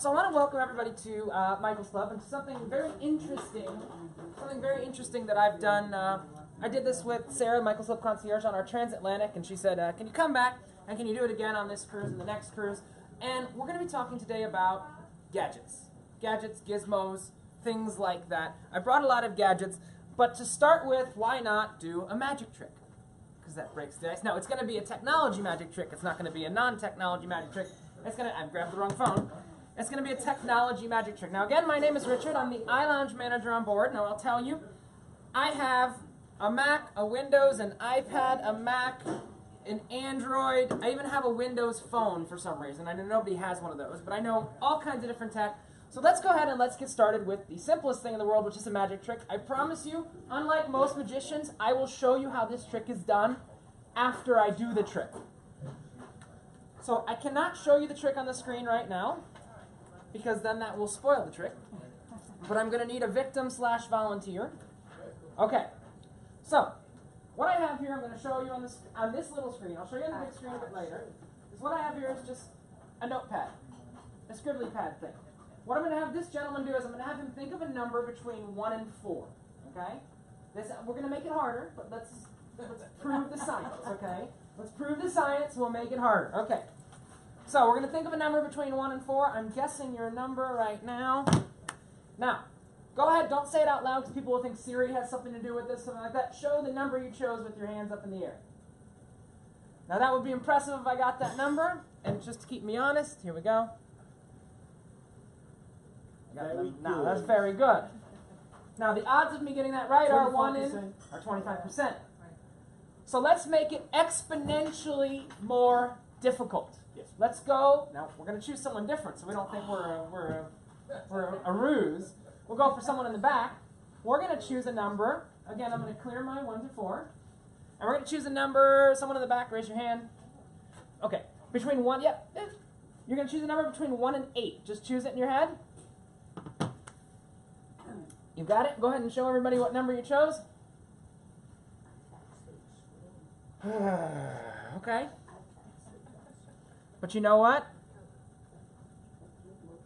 So I want to welcome everybody to Michael's Club and to something very interesting that I've done. I did this with Sarah, Michael's Club concierge, on our transatlantic, and she said, can you come back and can you do it again on this cruise and the next cruise? And we're going to be talking today about gadgets. Gadgets, gizmos, things like that. I brought a lot of gadgets, but to start with, why not do a magic trick? Because that breaks the ice. Now, it's going to be a technology magic trick. It's not going to be a non-technology magic trick. It's going to, I've grabbed the wrong phone. It's going to be a technology magic trick. Now, again, my name is Richard. I'm the iLounge manager on board. Now, I'll tell you, I have a Mac, a Windows, an iPad, a Mac, an Android. I even have a Windows phone for some reason. I know nobody has one of those, but I know all kinds of different tech. So let's go ahead and let's get started with the simplest thing in the world, which is a magic trick. I promise you, unlike most magicians, I will show you how this trick is done after I do the trick. So I cannot show you the trick on the screen right now, because then that will spoil the trick. But I'm going to need a victim/volunteer. Okay. So what I have here, I'm going to show you on this little screen. I'll show you on the big screen a bit later. Is what I have here is just a notepad, a scribbly pad thing. What I'm going to have this gentleman do is I'm going to have him think of a number between 1 and 4. Okay? We're going to make it harder, but let's prove the science. Okay? Let's prove the science. We'll make it harder. Okay. So we're going to think of a number between 1 and 4. I'm guessing your number right now. Now, go ahead. Don't say it out loud because people will think Siri has something to do with this, something like that. Show the number you chose with your hands up in the air. Now, that would be impressive if I got that number. And just to keep me honest, here we go. Now, that's very good. Now, the odds of me getting that right are 25%. So let's make it exponentially more difficult. Yes. Let's go. Now, we're going to choose someone different, so we don't think we're a ruse. We'll go for someone in the back. We're going to choose a number. Again, I'm going to clear my 1 to 4. And we're going to choose a number. Someone in the back, raise your hand. Okay. Between 1, yep. You're going to choose a number between 1 and 8. Just choose it in your head. You got it? Go ahead and show everybody what number you chose. Okay. But you know what?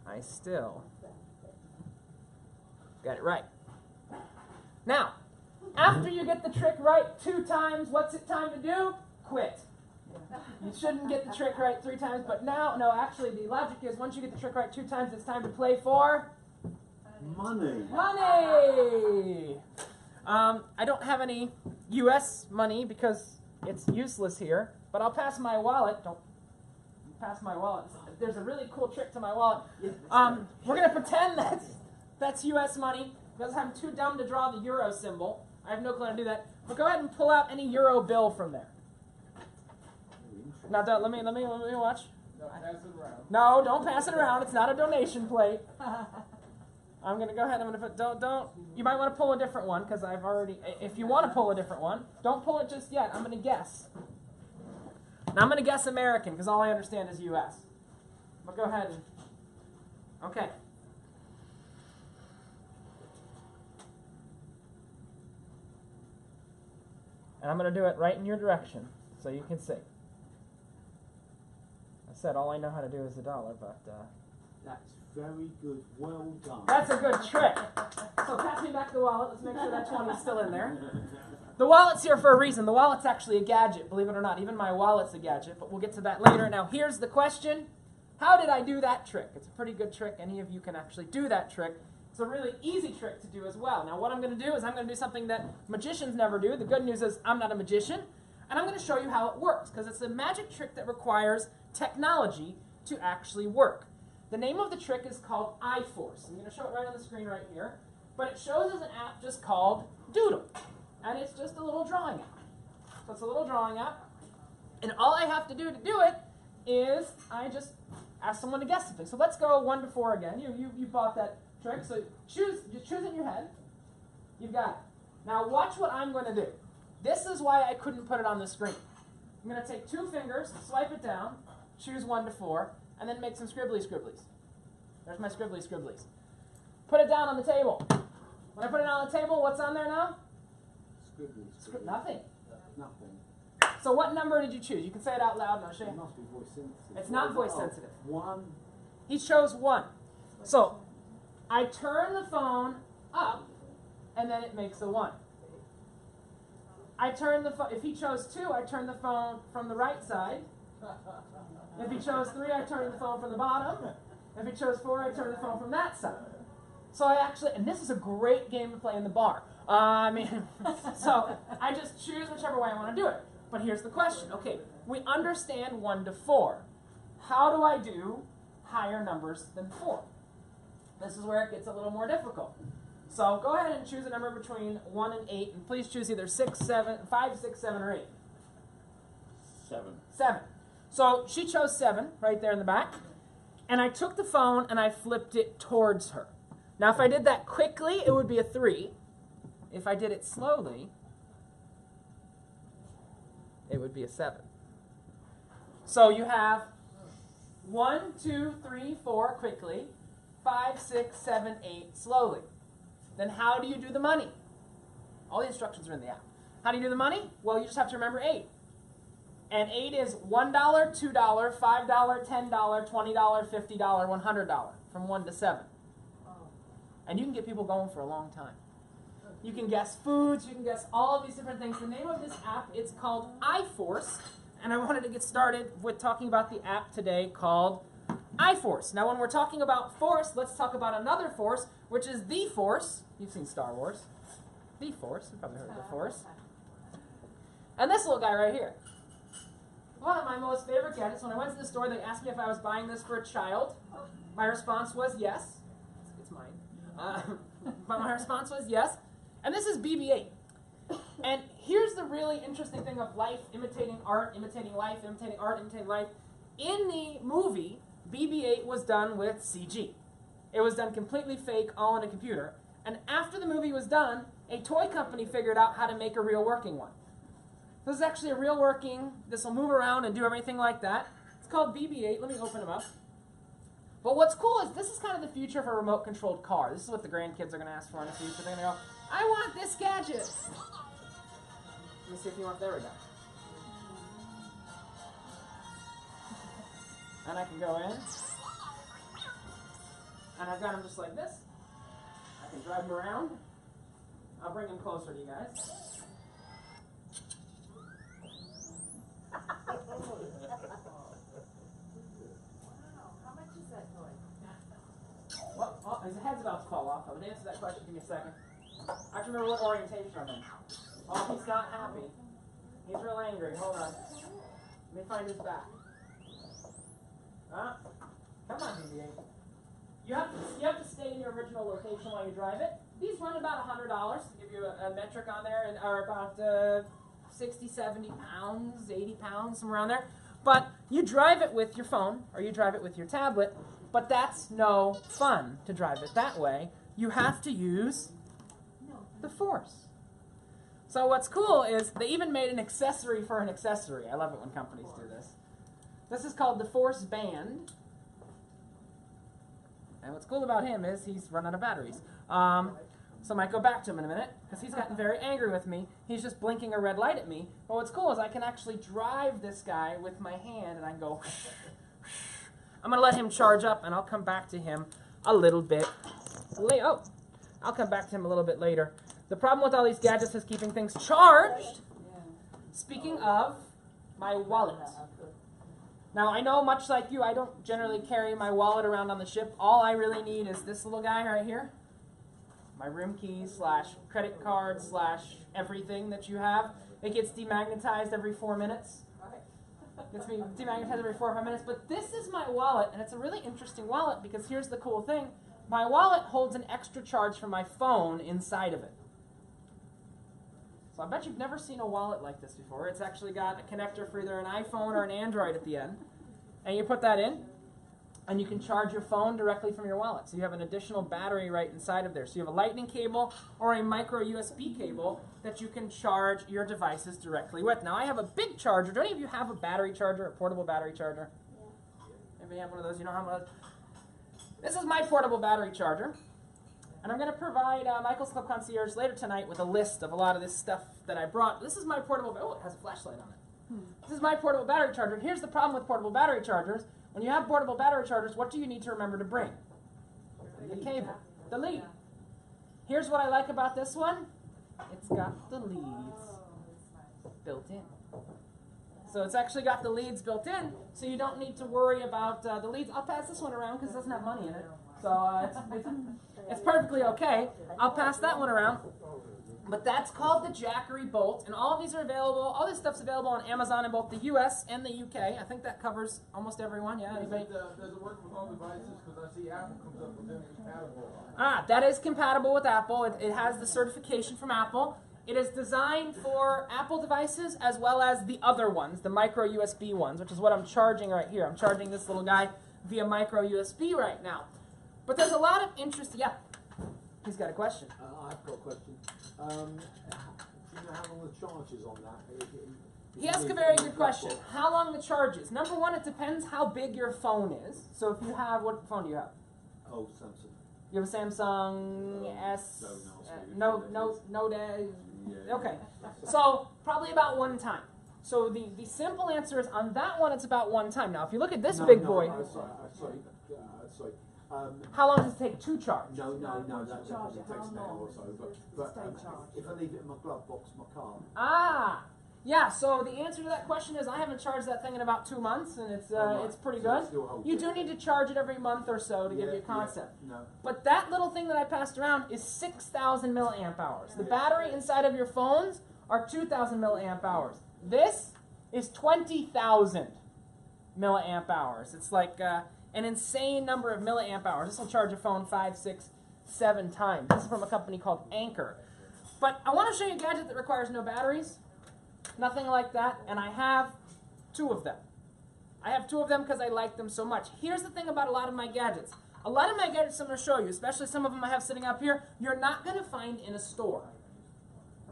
I still got it right. Now, after you get the trick right 2 times, what's it time to do? Quit. You shouldn't get the trick right 3 times, but now, no, actually the logic is once you get the trick right 2 times, it's time to play for money. Money! I don't have any U.S. money because it's useless here, but I'll pass my wallet. Don't pass my wallet. There's a really cool trick to my wallet. We're going to pretend that's U.S. money because I'm too dumb to draw the euro symbol. I have no clue how to do that. But go ahead and pull out any euro bill from there. Now, let me watch. No, pass it around. No, don't pass it around. It's not a donation plate. I'm going to go ahead. I'm going to put, don't. You might want to pull a different one because I've already, if you want to pull a different one, don't pull it just yet. I'm going to guess. Now I'm going to guess American because all I understand is U.S. But go ahead. Okay. And I'm going to do it right in your direction so you can see. I said all I know how to do is the dollar, but That's very good. Well done. that's a good trick. So pass me back the wallet. Let's make sure that 20 is still in there. The wallet's here for a reason. The wallet's actually a gadget, believe it or not. Even my wallet's a gadget, but we'll get to that later. Now, here's the question. How did I do that trick? It's a pretty good trick. Any of you can actually do that trick. It's a really easy trick to do as well. Now, what I'm going to do is I'm going to do something that magicians never do. The good news is I'm not a magician, and I'm going to show you how it works, because it's a magic trick that requires technology to actually work. The name of the trick is called iForce. I'm going to show it right on the screen right here, but it shows as an app just called Doodle. And it's just a little drawing app. So it's a little drawing app. And all I have to do it is I just ask someone to guess something. So let's go 1 to 4 again. You bought that trick. So choose it in your head. You've got it. Now watch what I'm going to do. This is why I couldn't put it on the screen. I'm going to take 2 fingers, swipe it down, choose 1 to 4, and then make some scribbly scribblies. There's my scribbly scribblies. Put it down on the table. When I put it on the table, what's on there now? Nothing. Nothing. So what number did you choose? You can say it out loud and I'll show you. It must be voice sensitive. It's not voice sensitive. 1. He chose 1. So I turn the phone up, and then it makes a 1. I turn the phone, if he chose 2, I turn the phone from the right side. If he chose 3, I turn the phone from the bottom. If he chose 4, I turn the phone from that side. So I actually, and this is a great game to play in the bar. So I just choose whichever way I want to do it. But here's the question. Okay, we understand 1 to 4. How do I do higher numbers than 4? This is where it gets a little more difficult. So go ahead and choose a number between 1 and 8, and please choose either 5, 6, 7, or 8. 7. 7. So she chose 7 right there in the back, and I took the phone and I flipped it towards her. Now if I did that quickly, it would be a 3. If I did it slowly, it would be a 7. So you have 1, 2, 3, 4 quickly, 5, 6, 7, 8 slowly. Then how do you do the money? All the instructions are in the app. How do you do the money? Well, you just have to remember 8. And 8 is $1, $2, $5, $10, $20, $50, $100, from 1 to 7. And you can get people going for a long time. You can guess foods, you can guess all of these different things. The name of this app, it's called iForce, and I wanted to get started with talking about the app today called iForce. Now when we're talking about force, let's talk about another force, which is the Force. You've seen Star Wars. The Force, you've probably heard of the Force. And this little guy right here. One of my most favorite gadgets. When I went to the store, they asked me if I was buying this for a child. My response was yes. It's mine. But my response was yes. And this is BB-8. And here's the really interesting thing of life imitating art, imitating life, imitating art, imitating life. In the movie, BB-8 was done with CG. It was done completely fake, all on a computer. And after the movie was done, a toy company figured out how to make a real working one. This is actually a real working, this will move around and do everything like that. It's called BB-8. Let me open them up. But what's cool is this is kind of the future of a remote-controlled car. This is what the grandkids are going to ask for in the future. They're going to go, I want this gadget. Let me see if you want, there we go. And I can go in. And I've got them just like this. I can drive them around. I'll bring them closer to you guys. Well, his head's about to fall off. I'll answer that question. Give me a second. I have to remember what orientation I'm in. Oh, he's not happy. He's real angry. Hold on. Let me find his back. Come on, BB-8. You have to stay in your original location while you drive it. These run about $100 to give you a metric on there, and are about 60, 70 pounds, 80 pounds, somewhere around there. But you drive it with your phone, or you drive it with your tablet, but that's no fun to drive it that way. You have to use the Force. So what's cool is they even made an accessory for an accessory. I love it when companies do this. This is called the Force Band. And what's cool about him is he's run out of batteries. So I might go back to him in a minute, because he's gotten very angry with me. He's just blinking a red light at me. But what's cool is I can actually drive this guy with my hand, and I can go... I'm going to let him charge up, and I'll come back to him a little bit later. I'll come back to him a little bit later. The problem with all these gadgets is keeping things charged. Speaking of my wallet. Now, I know, much like you, I don't generally carry my wallet around on the ship. All I really need is this little guy right here. My room key / credit card / everything that you have. It gets demagnetized every 4 minutes. Gets me demagnetized every 4 or 5 minutes. But this is my wallet, and it's a really interesting wallet because here's the cool thing. My wallet holds an extra charge from my phone inside of it. So I bet you've never seen a wallet like this before. It's actually got a connector for either an iPhone or an Android at the end. And you put that in, and you can charge your phone directly from your wallet. So you have an additional battery right inside of there. So you have a lightning cable or a micro USB cable that you can charge your devices directly with. Now I have a big charger. Do any of you have a battery charger, a portable battery charger? Yeah. Anybody have one of those? You know how much? This is my portable battery charger. And I'm going to provide Michael's Club Concierge later tonight with a list of a lot of this stuff that I brought. This is my portable... Oh, it has a flashlight on it. This is my portable battery charger. And here's the problem with portable battery chargers. When you have portable battery chargers, what do you need to remember to bring? The cable. The lead. Here's what I like about this one. It's got the leads built in. So it's actually got the leads built in, so you don't need to worry about the leads. I'll pass this one around because it doesn't have money in it. So it's perfectly okay. I'll pass that one around. But that's called the Jackery Bolt, and all of these are available. All this stuff's available on Amazon in both the U.S. and the U.K. I think that covers almost everyone. Yeah, anybody? Does it work with home devices? Because I see Apple comes up with incompatible. That is compatible with Apple. It has the certification from Apple. It is designed for Apple devices as well as the other ones, the micro USB ones, which is what I'm charging right here. I'm charging this little guy via micro USB right now. But there's a lot of interest. Yeah, he's got a question. I've got a question. Do you know how long the charge is on that? He asked a very good question. How long the charge is? Number one, it depends how big your phone is. So if you have, what phone do you have? Oh, Samsung. You have a Samsung S? Note. Okay. So probably about one time. So the simple answer is on that one, it's about one time. Now, if you look at this big boy. Sorry. How long does it take to charge? No, that takes an hour or so. But if I leave it in my glove box, my car. Yeah, so the answer to that question is I haven't charged that thing in about 2 months, and it's pretty good. You do need to charge it every month or so to give you a concept. No. But that little thing that I passed around is 6,000 milliamp hours. The battery inside of your phones are 2,000 milliamp hours. This is 20,000 milliamp hours. It's like an insane number of milliamp hours. This will charge a phone 5, 6, 7 times. This is from a company called Anker. But I want to show you a gadget that requires no batteries. Nothing like that, and I have 2 of them. I have 2 of them because I like them so much. Here's the thing about a lot of my gadgets. A lot of my gadgets I'm going to show you, especially some of them I have sitting up here, you're not going to find in a store.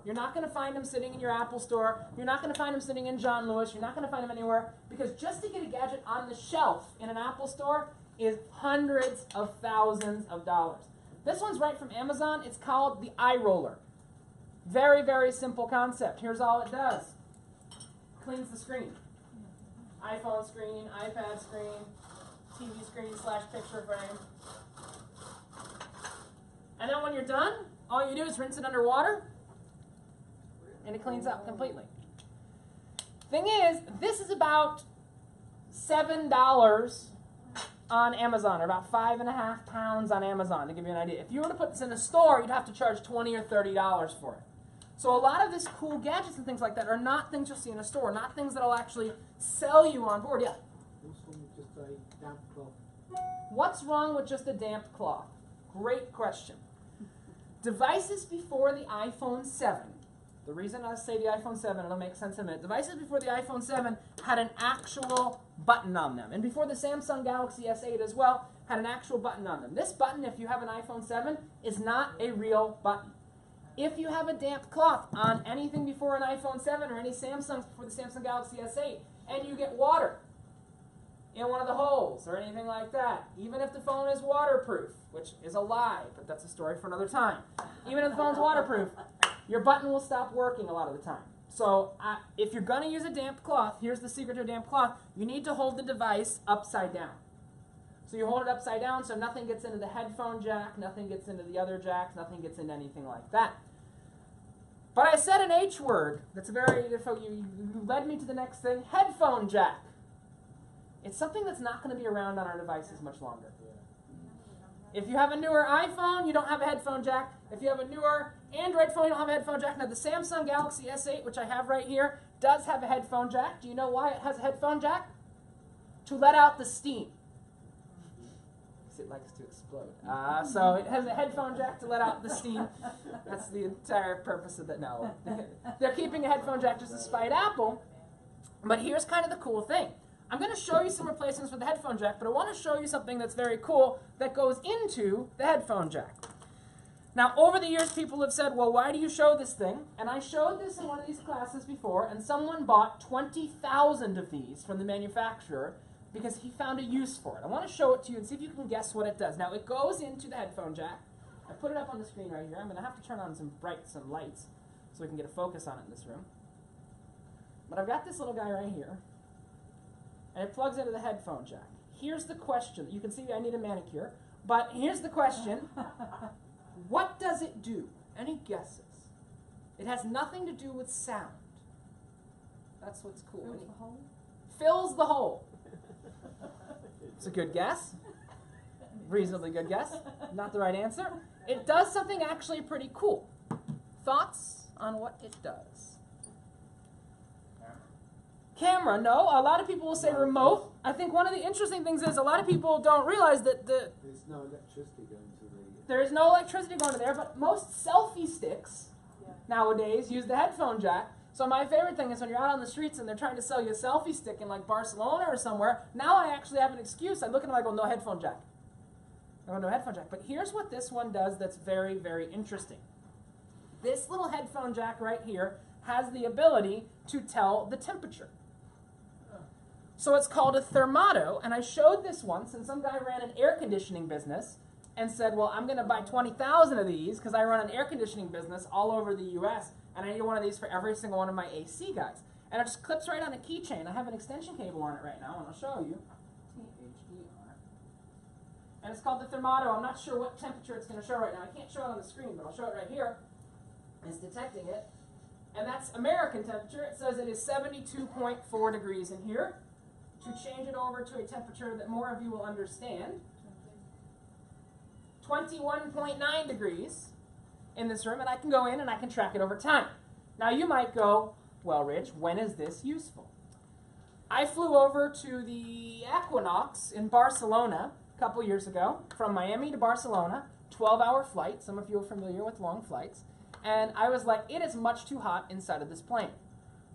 You're not going to find them sitting in your Apple store. You're not going to find them sitting in John Lewis. You're not going to find them anywhere, because just to get a gadget on the shelf in an Apple store is hundreds of thousands of dollars. This one's right from Amazon. It's called the iRoller. Very, very simple concept. Here's all it does. Cleans the screen. iPhone screen, iPad screen, TV screen / picture frame. And then when you're done, all you do is rinse it under water, and it cleans up completely. Thing is, this is about $7 on Amazon, or about 5.5 pounds on Amazon, to give you an idea. If you were to put this in a store, you'd have to charge $20 or $30 for it. So a lot of this cool gadgets and things like that are not things you'll see in a store, not things that will actually sell you on board. Yeah? What's wrong with just a damp cloth? What's wrong with just a damp cloth? Great question. Devices before the iPhone 7, the reason I say the iPhone 7, it'll make sense in a minute. Devices before the iPhone 7 had an actual button on them. And before the Samsung Galaxy S8 as well, had an actual button on them. This button, if you have an iPhone 7, is not a real button. If you have a damp cloth on anything before an iPhone 7 or any Samsungs before the Samsung Galaxy S8, and you get water in one of the holes or anything like that, even if the phone is waterproof, which is a lie, but that's a story for another time. Even if the phone's waterproof, your button will stop working a lot of the time. So if you're going to use a damp cloth, here's the secret to a damp cloth, you need to hold the device upside down. So you hold it upside down so nothing gets into the headphone jack, nothing gets into the other jacks, nothing gets into anything like that. But I said an H word that's you led me to the next thing, headphone jack. It's something that's not going to be around on our devices much longer. If you have a newer iPhone, you don't have a headphone jack. If you have a newer Android phone, you don't have a headphone jack. Now the Samsung Galaxy S8, which I have right here, does have a headphone jack. Do you know why it has a headphone jack? To let out the steam. It likes to explode. So it has a headphone jack to let out the steam. That's the entire purpose of it. No. They're keeping a headphone jack just to spite Apple. But here's kind of the cool thing. I'm going to show you some replacements for the headphone jack, but I want to show you something that's very cool that goes into the headphone jack. Now, over the years, people have said, well, why do you show this thing? And I showed this in one of these classes before, and someone bought 20,000 of these from the manufacturer because he found a use for it. I want to show it to you and see if you can guess what it does. Now, it goes into the headphone jack. I put it up on the screen right here. I'm going to have to turn on some lights so we can get a focus on it in this room. But I've got this little guy right here, and it plugs into the headphone jack. Here's the question. You can see I need a manicure. But here's the question. What does it do? Any guesses? It has nothing to do with sound. That's what's cool. Fills the hole? Fills the hole. It's a good guess. Reasonably good guess. Not the right answer. It does something actually pretty cool. Thoughts on what it does? Camera, no. A lot of people will say remote. I think one of the interesting things is a lot of people don't realize that There's no electricity going to the... there is no electricity going to there, but most selfie sticks nowadays use the headphone jack. So my favorite thing is when you're out on the streets and they're trying to sell you a selfie stick in like Barcelona or somewhere, now I actually have an excuse. I look at them and I go, no headphone jack. I go, no headphone jack. But here's what this one does that's very, very interesting. This little headphone jack right here has the ability to tell the temperature. So it's called a thermato, and I showed this once, and some guy ran an air conditioning business and said, well, I'm going to buy 20,000 of these because I run an air conditioning business all over the U.S., and I need one of these for every single one of my AC guys. And it just clips right on a keychain. I have an extension cable on it right now, and I'll show you. T-H-E-R. And it's called the thermato. I'm not sure what temperature it's going to show right now. I can't show it on the screen, but I'll show it right here. It's detecting it. And that's American temperature. It says it is 72.4 degrees in here. To change it over to a temperature that more of you will understand, 21.9 degrees in this room, and I can go in and I can track it over time. Now you might go, well, Rich, when is this useful? I flew over to the Equinox in Barcelona a couple years ago, from Miami to Barcelona, 12-hour flight. Some of you are familiar with long flights. And I was like, it is much too hot inside of this plane.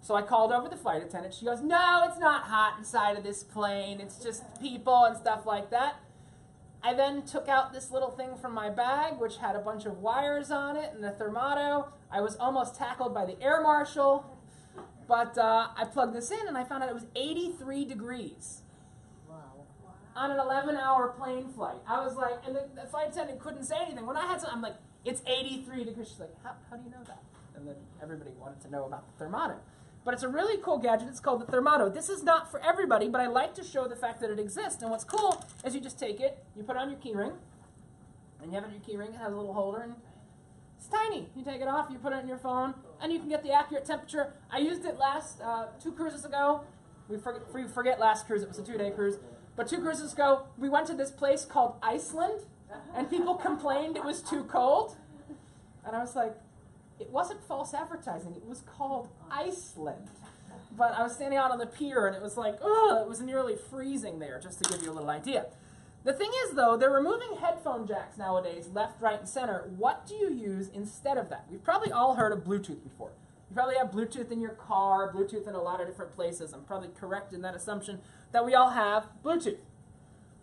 So I called over the flight attendant. She goes, no, it's not hot inside of this plane. It's just people and stuff like that. I then took out this little thing from my bag, which had a bunch of wires on it and a thermato. I was almost tackled by the air marshal. But I plugged this in, and I found out it was 83 degrees. Wow. On an 11-hour plane flight. I was like, and the flight attendant couldn't say anything. When I had some, I'm like, it's 83 degrees. She's like, how do you know that? And then everybody wanted to know about the thermato. But it's a really cool gadget. It's called the thermato. This is not for everybody, but I like to show the fact that it exists. And what's cool is you just take it, you put it on your key ring, and you have it on your key ring. It has a little holder, and it's tiny. You take it off, you put it in your phone, and you can get the accurate temperature. I used it last 2 cruises ago. We forget last cruise. It was a 2-day cruise. But 2 cruises ago, we went to this place called Iceland, and people complained it was too cold. And I was like, it wasn't false advertising. It was called Iceland. But I was standing out on the pier, and it was like, ugh, it was nearly freezing there, just to give you a little idea. The thing is, though, they're removing headphone jacks nowadays, left, right, and center. What do you use instead of that? We've probably all heard of Bluetooth before. You probably have Bluetooth in your car, Bluetooth in a lot of different places. I'm probably correct in that assumption that we all have Bluetooth.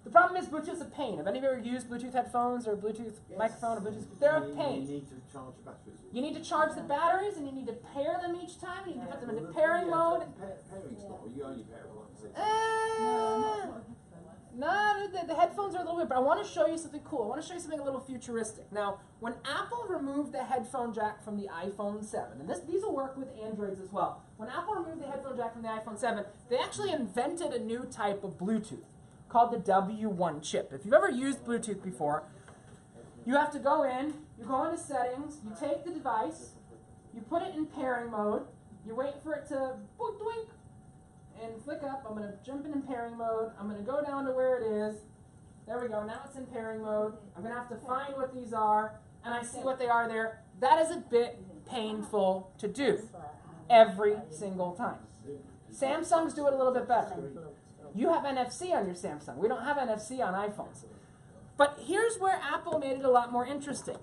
The problem is Bluetooth's a pain. Have any of you ever used Bluetooth headphones or Bluetooth microphone or Bluetooth? They're a pain. You need to charge the batteries. You need to charge the batteries, and you need to pair them each time. You need to put them into pairing mode. Pairing's not, you only pair it once. No, the headphones are a little bit, but I want to show you something cool. I want to show you something a little futuristic. Now, when Apple removed the headphone jack from the iPhone 7, and these will work with Androids as well. When Apple removed the headphone jack from the iPhone 7, they actually invented a new type of Bluetooth called the W1 chip. If you've ever used Bluetooth before, you have to go in, you go into settings, you take the device, you put it in pairing mode, you wait for it to boink, doink, and flick up. I'm going to jump in pairing mode. I'm going to go down to where it is. There we go. Now it's in pairing mode. I'm going to have to find what these are, and I see what they are there. That is a bit painful to do every single time. Samsungs do it a little bit better. You have NFC on your Samsung. We don't have NFC on iPhones. But here's where Apple made it a lot more interesting.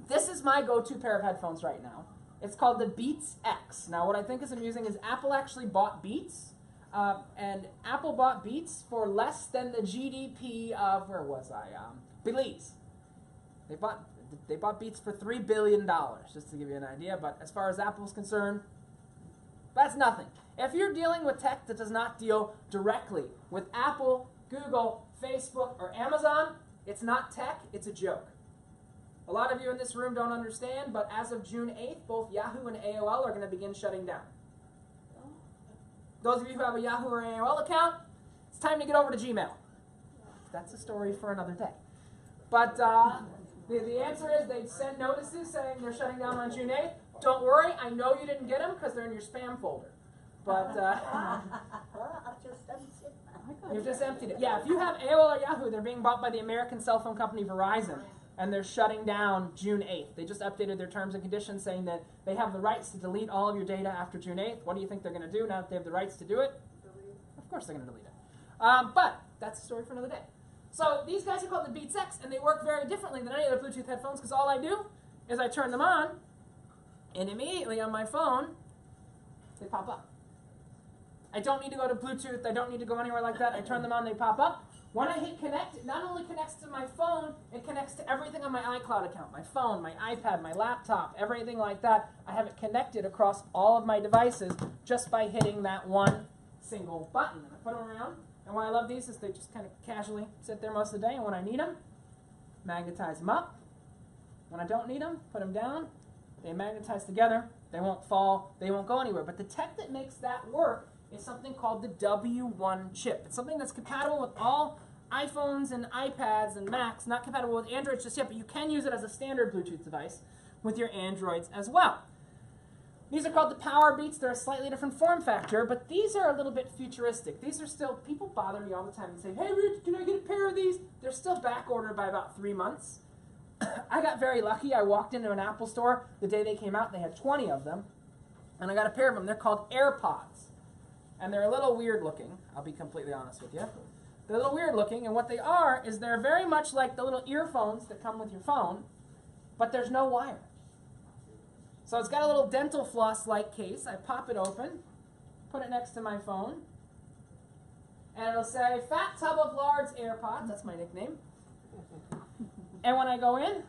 This is my go-to pair of headphones right now. It's called the Beats X. Now, what I think is amusing is Apple actually bought Beats, and Apple bought Beats for less than the GDP of, where was I? Belize. They bought Beats for $3 billion, just to give you an idea. But as far as Apple's concerned, that's nothing. If you're dealing with tech that does not deal directly with Apple, Google, Facebook, or Amazon, it's not tech, it's a joke. A lot of you in this room don't understand, but as of June 8th, both Yahoo and AOL are going to begin shutting down. Those of you who have a Yahoo or AOL account, it's time to get over to Gmail. That's a story for another day. But the answer is they'd send notices saying they're shutting down on June 8th. Don't worry, I know you didn't get them because they're in your spam folder. But I've just emptied that. you've just emptied it. Yeah, if you have AOL or Yahoo, they're being bought by the American cell phone company Verizon, and they're shutting down June 8th. They just updated their terms and conditions saying that they have the rights to delete all of your data after June 8th. What do you think they're going to do now that they have the rights to do it? Of course they're going to delete it. But that's a story for another day. So these guys are called the Beats X, and they work very differently than any other Bluetooth headphones because all I do is I turn them on, and immediately on my phone, they pop up. I don't need to go to Bluetooth. I don't need to go anywhere like that. I turn them on, they pop up. When I hit connect, it not only connects to my phone, it connects to everything on my iCloud account, my phone, my iPad, my laptop, everything like that. I have it connected across all of my devices just by hitting that one single button. And I put them around, and why I love these is they just kind of casually sit there most of the day, and when I need them, magnetize them up. When I don't need them, put them down. They magnetize together. They won't fall. They won't go anywhere. But the tech that makes that work is something called the W1 chip. It's something that's compatible with all iPhones and iPads and Macs, not compatible with Androids just yet, but you can use it as a standard Bluetooth device with your Androids as well. These are called the Power Beats. They're a slightly different form factor, but these are a little bit futuristic. These are still, people bother me all the time and say, hey Rich, can I get a pair of these? They're still back ordered by about 3 months. I got very lucky. I walked into an Apple store the day they came out. They had 20 of them, and I got a pair of them. They're called AirPods, and they're a little weird looking. I'll be completely honest with you. They're a little weird looking, and what they are is they're very much like the little earphones that come with your phone, but there's no wire. So it's got a little dental floss-like case. I pop it open, put it next to my phone, and it'll say, Fat Tub of Lards AirPods. That's my nickname. And when I go in,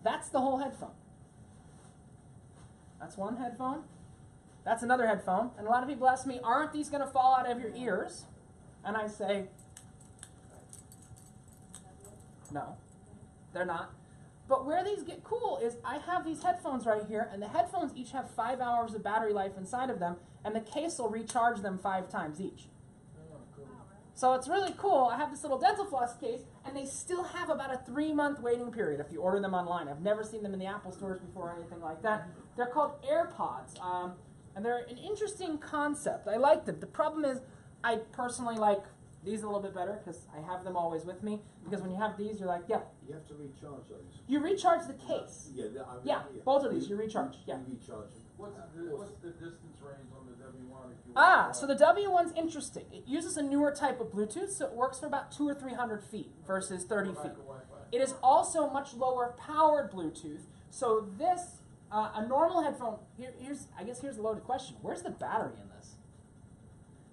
that's the whole headphone. That's one headphone. That's another headphone. And a lot of people ask me, aren't these going to fall out of your ears? And I say, no, they're not. But where these get cool is I have these headphones right here, and the headphones each have 5 hours of battery life inside of them, and the case will recharge them 5 times each. So it's really cool. I have this little dental floss case, and they still have about a 3-month waiting period if you order them online. I've never seen them in the Apple stores before or anything like that. They're called AirPods, and they're an interesting concept. I like them. The problem is I personally like these a little bit better because I have them always with me. Because when you have these, you're like, yeah. You have to recharge those. You recharge the case. Yeah, both of these you recharge. Yeah. You recharge them. What's the distance range on the W1? If you So the W1's interesting. It uses a newer type of Bluetooth, so it works for about 200 or 300 feet versus 30 feet. It is also much lower powered Bluetooth. So this, a normal headphone, I guess here's the loaded question. Where's the battery in this?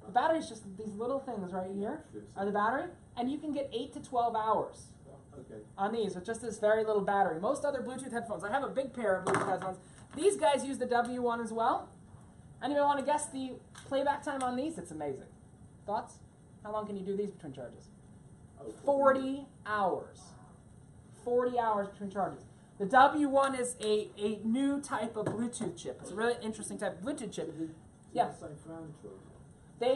The battery is just these little things right here are the battery, and you can get 8 to 12 hours on these with just this very little battery. Most other Bluetooth headphones, I have a big pair of Bluetooth headphones. These guys use the W1 as well. Anybody want to guess the playback time on these? It's amazing. Thoughts? How long can you do these between charges? 40 hours. 40 hours between charges. The W1 is a new type of Bluetooth chip. It's a really interesting type of Bluetooth chip. Yeah. There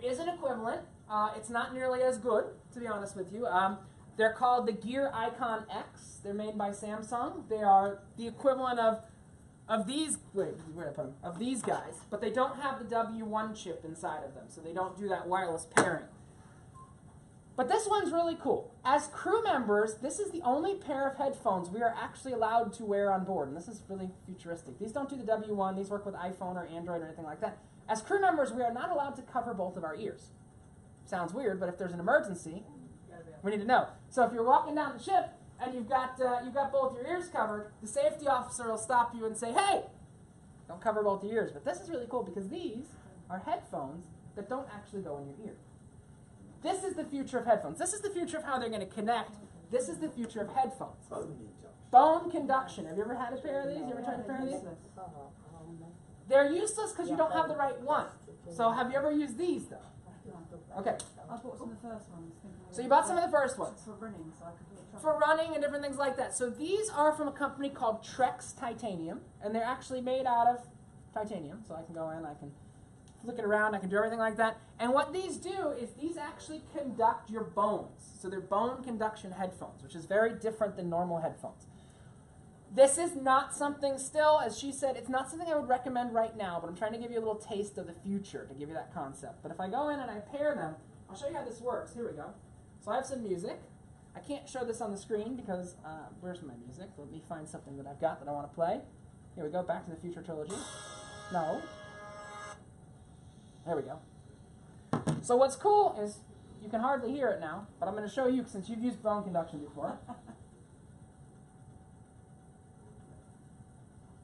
is an equivalent. It's not nearly as good, to be honest with you. They're called the Gear Icon X. They're made by Samsung. They are the equivalent of these. Wait, where did I put them? Of these guys, but they don't have the W1 chip inside of them, so they don't do that wireless pairing. But this one's really cool. As crew members, this is the only pair of headphones we are actually allowed to wear on board, and this is really futuristic. These don't do the W1. These work with iPhone or Android or anything like that. As crew members, we are not allowed to cover both of our ears. Sounds weird, but if there's an emergency, we need to know. So if you're walking down the ship and you've got both your ears covered, the safety officer will stop you and say, hey, don't cover both your ears. But this is really cool because these are headphones that don't actually go in your ear. This is the future of headphones. This is the future of how they're going to connect. This is the future of headphones. Bone conduction. Have you ever had a pair of these? You ever tried a pair of these? They're useless because you don't have the right one. So have you ever used these, though? Okay. I bought some of the first ones. So you bought some of the first ones. For running, so I could put For running and different things like that. So these are from a company called Trex Titanium, and they're actually made out of titanium. So I can go in, I can flick it around. I can do everything like that. And what these do is these actually conduct your bones. So they're bone conduction headphones, which is very different than normal headphones. This is not something still, as she said, it's not something I would recommend right now, but I'm trying to give you a little taste of the future to give you that concept. But if I go in and I pair them, I'll show you how this works. Here we go. So I have some music. I can't show this on the screen because, where's my music? Let me find something that I've got that I want to play. Here we go, Back to the Future trilogy. No. There we go. So what's cool is you can hardly hear it now, but I'm going to show you since you've used bone conduction before.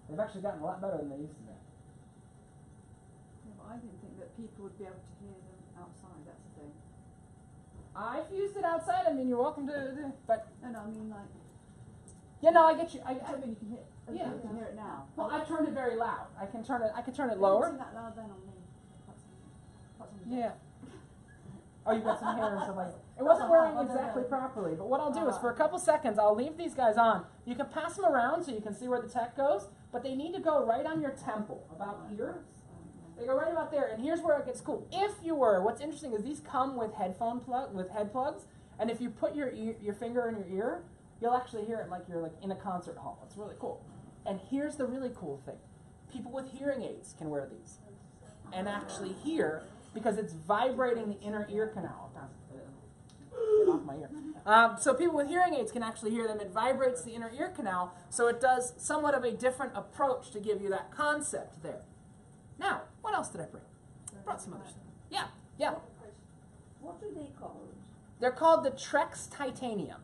They've actually gotten a lot better than they used to be. Yeah, but I didn't think that people would be able to hear them outside, that's the thing. I've used it outside. I mean, you're welcome to, but No, I mean like, yeah, no, I get you. I mean you can hear, Yeah. you can hear it now. Well, I've turned it very loud. I can turn it I lower. didn't see that loud then on me. That's on the Yeah. Oh, you got some hair and stuff like that. It wasn't wearing exactly properly, but what I'll do is for a couple seconds, I'll leave these guys on. You can pass them around so you can see where the tech goes, but they need to go right on your temple, about here. They go right about there, and here's where it gets cool. If you were, what's interesting is these come with head plugs, and if you put your finger in your ear, you'll actually hear it like you're like in a concert hall. It's really cool. And here's the really cool thing. People with hearing aids can wear these and actually hear because it's vibrating the inner ear canal. Get off my ear. So people with hearing aids can actually hear them. It vibrates the inner ear canal, so it does somewhat of a different approach to give you that concept there. Now, what else did I bring? Brought some other stuff. Yeah, yeah. What are they called? They're called the Trex Titanium.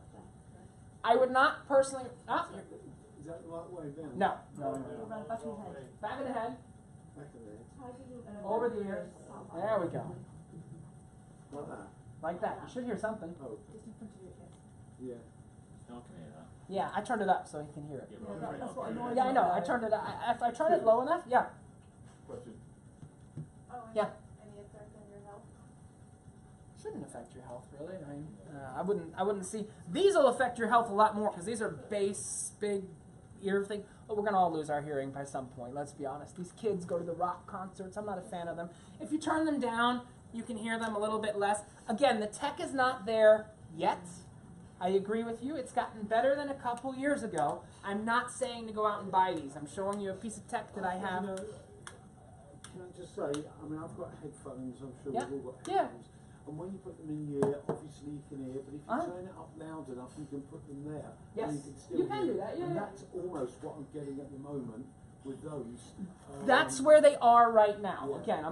I would not personally... Is that the right way down? No. Around the back of your head. Back of the head, Back of there. over the ears. There we go. Like that? Like that. You should hear something. Oh, Just in front of your head. yeah. No, can hear that. Yeah, I turned it up so he can hear it. Yeah, Yeah, right that's up what there. annoys Yeah, I me know. about I turned it up. If I turn it low enough, yeah. Question. Yeah. Any effect on your health? Shouldn't affect your health, really. I mean, I wouldn't see. These will affect your health a lot more because these are bass, big ear thing. But we're gonna all lose our hearing by some point. Let's be honest. These kids go to the rock concerts. I'm not a fan of them. If you turn them down, you can hear them a little bit less. Again, the tech is not there yet. I agree with you. It's gotten better than a couple years ago. I'm not saying to go out and buy these. I'm showing you a piece of tech that I have. You know, can I just say, I mean, I've got headphones, I'm sure Yeah. we've all got Yeah. headphones. And when you put them in your ear, obviously you can hear, but if you turn it up loud enough, you can put them there. Yes. And you can still You can hear. do that, yeah, And yeah. that's almost what I'm getting at the moment with those. That's where they are right now. Yeah. Again,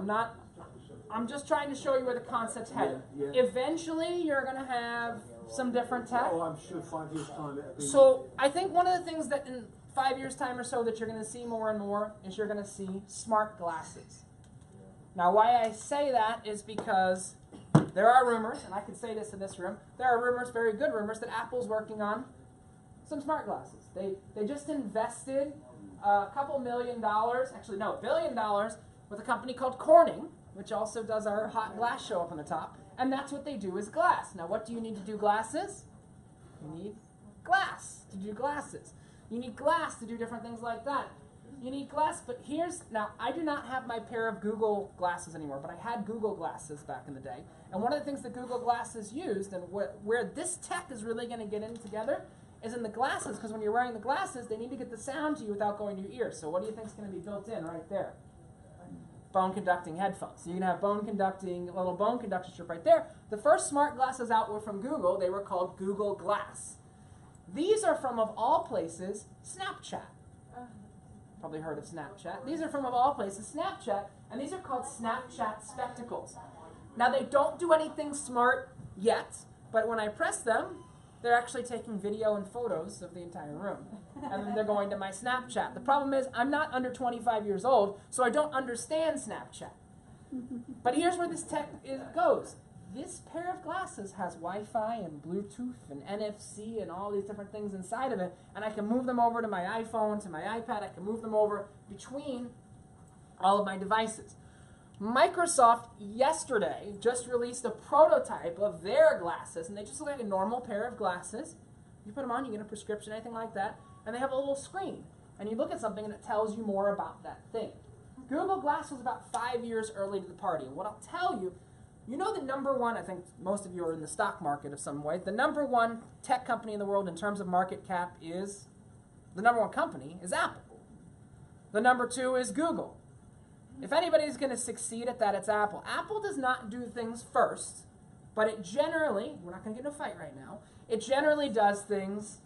I'm just trying to show you where the concept's headed. Yeah, yeah. Eventually, you're going to have some different tech. Oh, I'm sure 5 years' time it'll be... So I think one of the things that in 5 years' time or so that you're going to see more and more is you're going to see smart glasses. Now, why I say that is because there are rumors, and I can say this in this room, there are rumors, very good rumors, that Apple's working on some smart glasses. They just invested a couple $1 million, actually no, $1 billion, with a company called Corning, which also does our hot glass show up on the top. And that's what they do is glass. Now, what do you need to do glasses? You need glass to do glasses. You need glass to do different things like that. You need glass, but now I do not have my pair of Google glasses anymore, but I had Google glasses back in the day. And one of the things that Google glasses used, and where this tech is really going to get in together, is in the glasses, because when you're wearing the glasses, they need to get the sound to you without going to your ears. So what do you think is going to be built in right there? Bone conducting headphones. So you can have a little bone conduction strip right there. The first smart glasses out were from Google. They were called Google Glass. These are from, of all places, Snapchat. Probably heard of Snapchat. These are from, of all places, Snapchat, and these are called Snapchat Spectacles. Now, they don't do anything smart yet, but when I press them, they're actually taking video and photos of the entire room. And then they're going to my Snapchat. The problem is, I'm not under 25 years old, so I don't understand Snapchat. But here's where this tech goes. This pair of glasses has Wi-Fi and Bluetooth and NFC and all these different things inside of it, and I can move them over to my iPhone, to my iPad. I can move them over between all of my devices. Microsoft yesterday just released a prototype of their glasses, and they just look like a normal pair of glasses. You put them on, you get a prescription, anything like that, and they have a little screen. And you look at something and it tells you more about that thing. Google Glass was about 5 years early to the party. And what I'll tell you, you know the number one, I think most of you are in the stock market of some way, the number one tech company in the world in terms of market cap is, the number one company is Apple. The number two is Google. If anybody's going to succeed at that, it's Apple. Apple does not do things first, but it generally, we're not going to get in a fight right now, it generally does things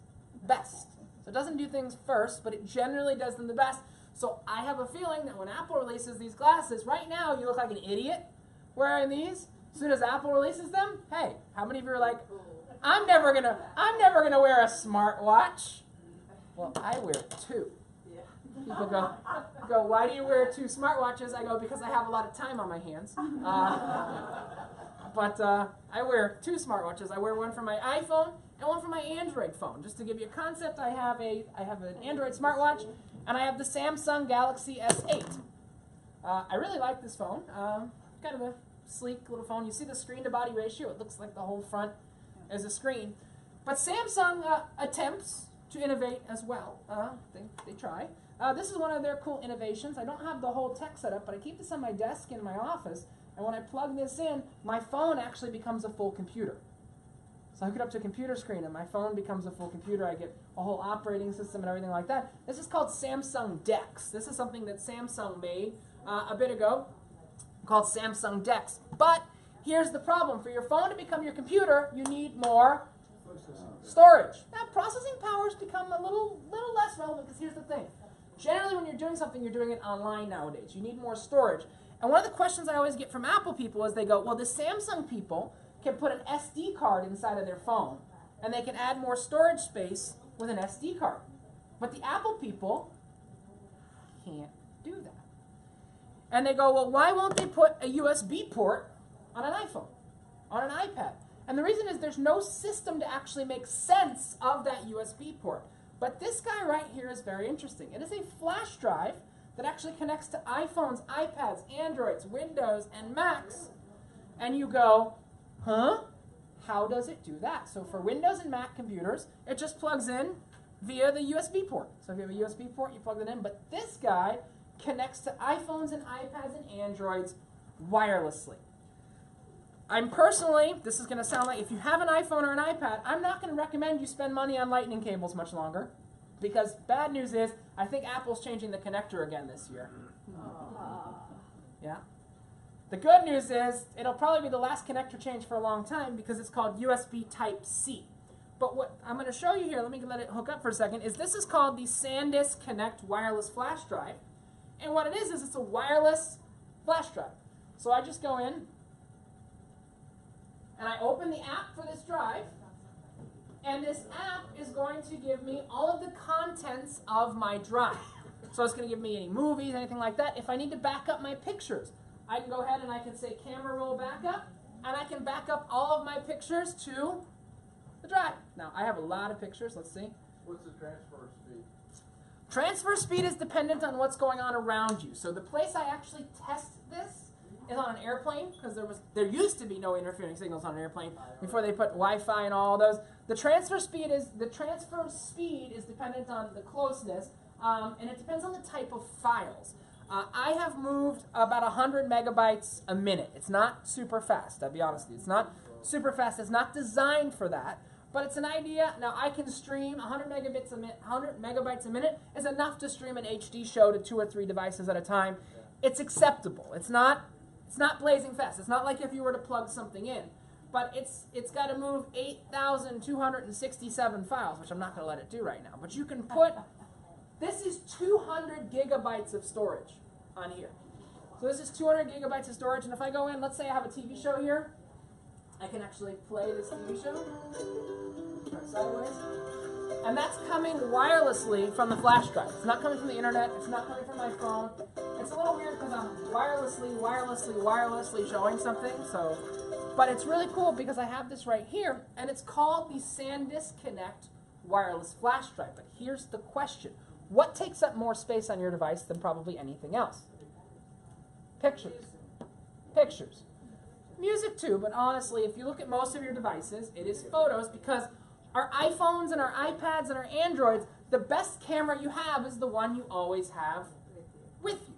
best. So it doesn't do things first, but it generally does them the best. So I have a feeling that when Apple releases these glasses, right now you look like an idiot wearing these. As soon as Apple releases them, hey, how many of you are like, I'm never gonna wear a smartwatch? Well, I wear two. People go, why do you wear two smartwatches? I go, because I have a lot of time on my hands. But I wear two smartwatches. I wear one for my iPhone and one for my Android phone. Just to give you a concept, I have an Android smartwatch, and I have the Samsung Galaxy S8. I really like this phone. Kind of a sleek little phone. You see the screen-to-body ratio? It looks like the whole front is a screen. But Samsung attempts to innovate as well. They try. This is one of their cool innovations. I don't have the whole tech set up, but I keep this on my desk in my office. And when I plug this in, my phone actually becomes a full computer. So I hook it up to a computer screen, and my phone becomes a full computer. I get a whole operating system and everything like that. This is called Samsung DeX. This is something that Samsung made a bit ago, called Samsung DeX. But here's the problem. For your phone to become your computer, you need more storage. Now, processing powers become a little less relevant, because here's the thing. Generally, when you're doing something, you're doing it online nowadays. You need more storage. And one of the questions I always get from Apple people is they go, well, the Samsung people can put an SD card inside of their phone, and they can add more storage space with an SD card. But the Apple people can't do that. And they go, well, why won't they put a USB port on an iPhone, on an iPad? And the reason is there's no system to actually make sense of that USB port. But this guy right here is very interesting. It is a flash drive that actually connects to iPhones, iPads, Androids, Windows, and Macs. And you go, huh? How does it do that? So for Windows and Mac computers, it just plugs in via the USB port. So if you have a USB port, you plug it in. But this guy connects to iPhones and iPads and Androids wirelessly. I'm personally, this is going to sound like, if you have an iPhone or an iPad, I'm not going to recommend you spend money on lightning cables much longer. Because bad news is, I think Apple's changing the connector again this year. Yeah. The good news is, it'll probably be the last connector change for a long time, because it's called USB Type-C. But what I'm going to show you here, let it hook up for a second, is this is called the SanDisk Connect Wireless Flash Drive. And what it is it's a wireless flash drive. So I just go in, and I open the app for this drive, and this app is going to give me all of the contents of my drive. So it's going to give me any movies, anything like that. If I need to back up my pictures, I can go ahead and I can say camera roll backup, and I can back up all of my pictures to the drive. Now, I have a lot of pictures. Let's see. What's the transfer speed? Transfer speed is dependent on what's going on around you. So the place I actually test this is on an airplane, because there used to be no interfering signals on an airplane before they put Wi-Fi and all those. The transfer speed is dependent on the closeness, and it depends on the type of files. I have moved about 100 megabytes a minute. It's not super fast, I'll be honest with you. It's not super fast. It's not designed for that, but it's an idea. Now, I can stream 100 megabytes a minute is enough to stream an HD show to 2 or 3 devices at a time. It's acceptable. It's not blazing fast. It's not like if you were to plug something in. But it's got to move 8,267 files, which I'm not going to let it do right now. But you can put, this is 200 gigabytes of storage on here. So this is 200 gigabytes of storage. And if I go in, let's say I have a TV show here. I can actually play this TV show. Turn sideways. And that's coming wirelessly from the flash drive. It's not coming from the internet. It's not coming from my phone. It's a little weird because I'm wirelessly showing something. But it's really cool because I have this right here, and it's called the SanDisk Connect Wireless Flash Drive. But here's the question. What takes up more space on your device than probably anything else? Pictures. Pictures. Music too, but honestly, if you look at most of your devices, it is photos, because our iPhones and our iPads and our Androids, the best camera you have is the one you always have with you.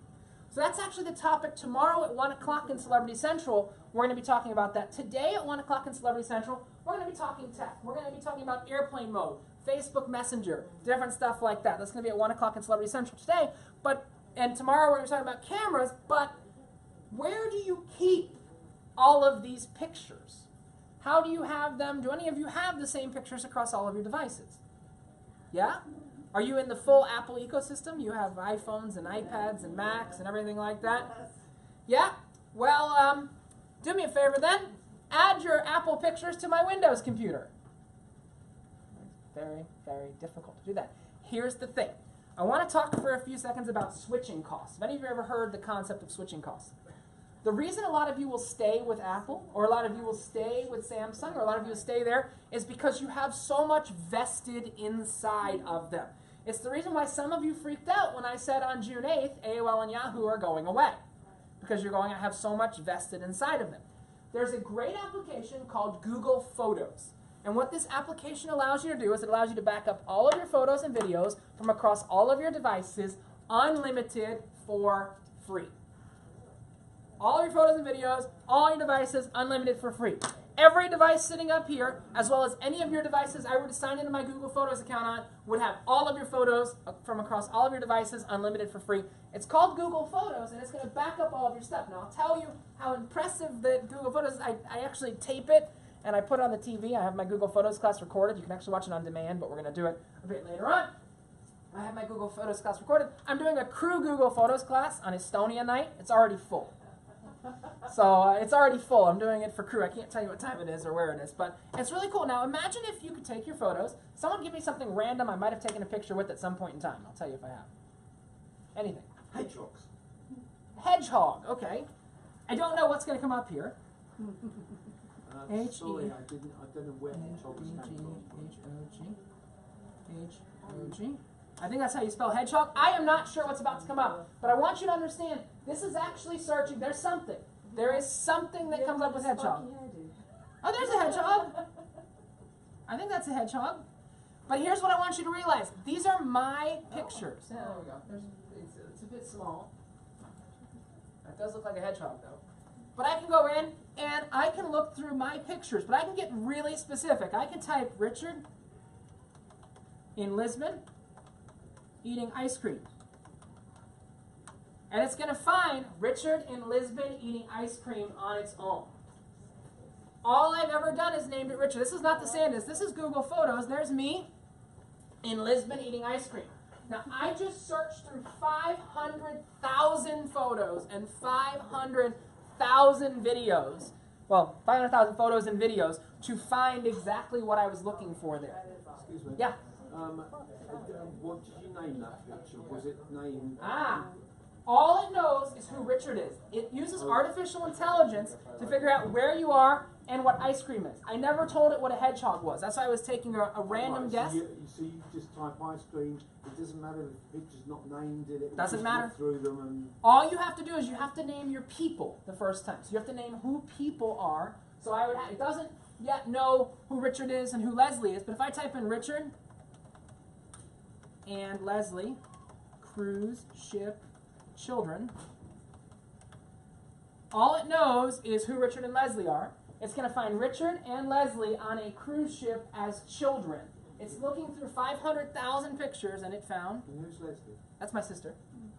So that's actually the topic tomorrow at 1 o'clock in Celebrity Central. We're going to be talking about that. Today at 1 o'clock in Celebrity Central, we're going to be talking tech. We're going to be talking about airplane mode, Facebook Messenger, different stuff like that. That's going to be at 1 o'clock in Celebrity Central today. And tomorrow we're going to be talking about cameras, but where do you keep all of these pictures? How do you have them? Do any of you have the same pictures across all of your devices? Yeah? Are you in the full Apple ecosystem? You have iPhones and iPads and Macs and everything like that? Yeah? Well, do me a favor then. Add your Apple pictures to my Windows computer. Very, very difficult to do that. Here's the thing. I want to talk for a few seconds about switching costs. Have any of you ever heard the concept of switching costs? The reason a lot of you will stay with Apple, or a lot of you will stay with Samsung, or a lot of you will stay there, is because you have so much vested inside of them. It's the reason why some of you freaked out when I said on June 8th, AOL and Yahoo are going away. Because you're going to have so much vested inside of them. There's a great application called Google Photos. And what this application allows you to do is it allows you to back up all of your photos and videos from across all of your devices, unlimited, for free. All your photos and videos, all your devices, unlimited for free. Every device sitting up here, as well as any of your devices I were to sign into my Google Photos account on, would have all of your photos from across all of your devices, unlimited for free. It's called Google Photos, and it's going to back up all of your stuff. Now, I'll tell you how impressive the Google Photos is. I actually tape it, and I put it on the TV. I have my Google Photos class recorded. You can actually watch it on demand, but we're going to do it a bit later on. I have my Google Photos class recorded. I'm doing a crew Google Photos class on Estonia night. It's already full. So it's already full. I'm doing it for crew. I can't tell you what time it is or where it is, but it's really cool. Now imagine if you could take your photos. Someone give me something random I might have taken a picture with at some point in time. I'll tell you if I have. Anything. Hedgehogs. Hedgehog. Okay. I don't know what's going to come up here. Sorry, I don't know where hedgehogs came from. H-O-G. I think that's how you spell hedgehog. I am not sure what's about to come up, but I want you to understand, this is actually searching. There's something. There is something that comes up with hedgehog. Oh, there's a hedgehog. I think that's a hedgehog. But here's what I want you to realize. These are my pictures. Yeah, there we go. It's a bit small. It does look like a hedgehog, though. But I can go in, and I can look through my pictures, but I can get really specific. I can type Richard in Lisbon eating ice cream. And it's going to find Richard in Lisbon eating ice cream on its own. All I've ever done is named it Richard. This is not the Sandus. This is Google Photos. There's me in Lisbon eating ice cream. Now, I just searched through 500,000 photos and 500,000 videos. Well, 500,000 photos and videos to find exactly what I was looking for there. Excuse me. Yeah. What did you name that picture? Was it named? All it knows is who Richard is. It uses artificial intelligence to figure out where you are and what ice cream is. I never told it what a hedgehog was. That's why I was taking a random guess. So you just type ice cream. It doesn't matter if the picture's not named. It doesn't matter. Through them and all you have to do is you have to name your people the first time. So you have to name who people are. So it doesn't yet know who Richard is and who Leslie is. But if I type in Richard and Leslie, cruise ship, children, all it knows is who Richard and Leslie are. It's going to find Richard and Leslie on a cruise ship as children. It's looking through 500,000 pictures, and it found. And who's Leslie? That's my sister.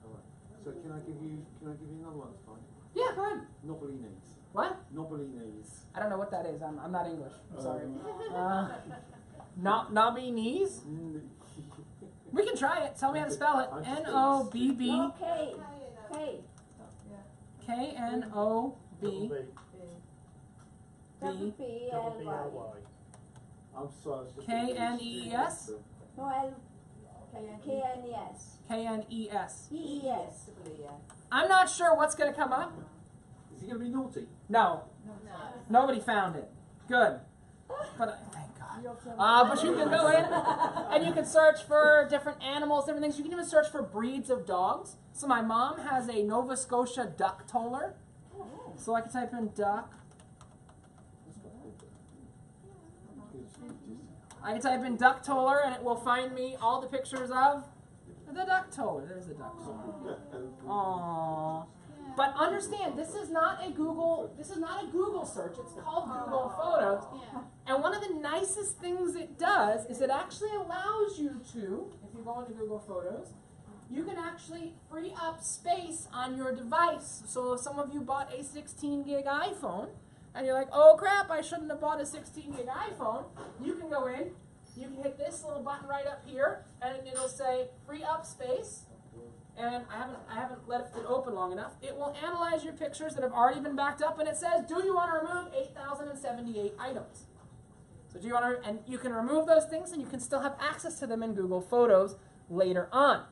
All right. So can I give you another one? Fine. Yeah, go ahead. Knobbly knees. What? Knobbly knees. I don't know what that is. I'm not English. I'm sorry. Knobby knees? We can try it. Tell me how to spell it. N-O-B-B. No, K. K-N-O-B. W-P-L-Y. I'm sorry. K-N-E-S? No, L. K-N-E-S. K-N-E-S. E-E-S. I'm not sure what's going to come up. Is he going to be naughty? No. Nobody found it. Good. But thank God. But you can go in and you can search for different animals, different things. You can even search for breeds of dogs. So my mom has a Nova Scotia duck toller. So I can type in duck. I can type in duck toller and it will find me all the pictures of The duck told her. There's the duck told her. Aww. But understand, this is not a Google search. It's called Google Photos. Yeah. And one of the nicest things it does is it actually allows you to, if you go into Google Photos, you can actually free up space on your device. So if some of you bought a 16 gig iPhone, and you're like, oh crap, I shouldn't have bought a 16 gig iPhone, you can go in, you can hit this little button right up here, and it'll say free up space. And I haven't let it open long enough. It will analyze your pictures that have already been backed up, and it says, do you want to remove 8,078 items? So do you want to, and you can remove those things, and you can still have access to them in Google Photos later on.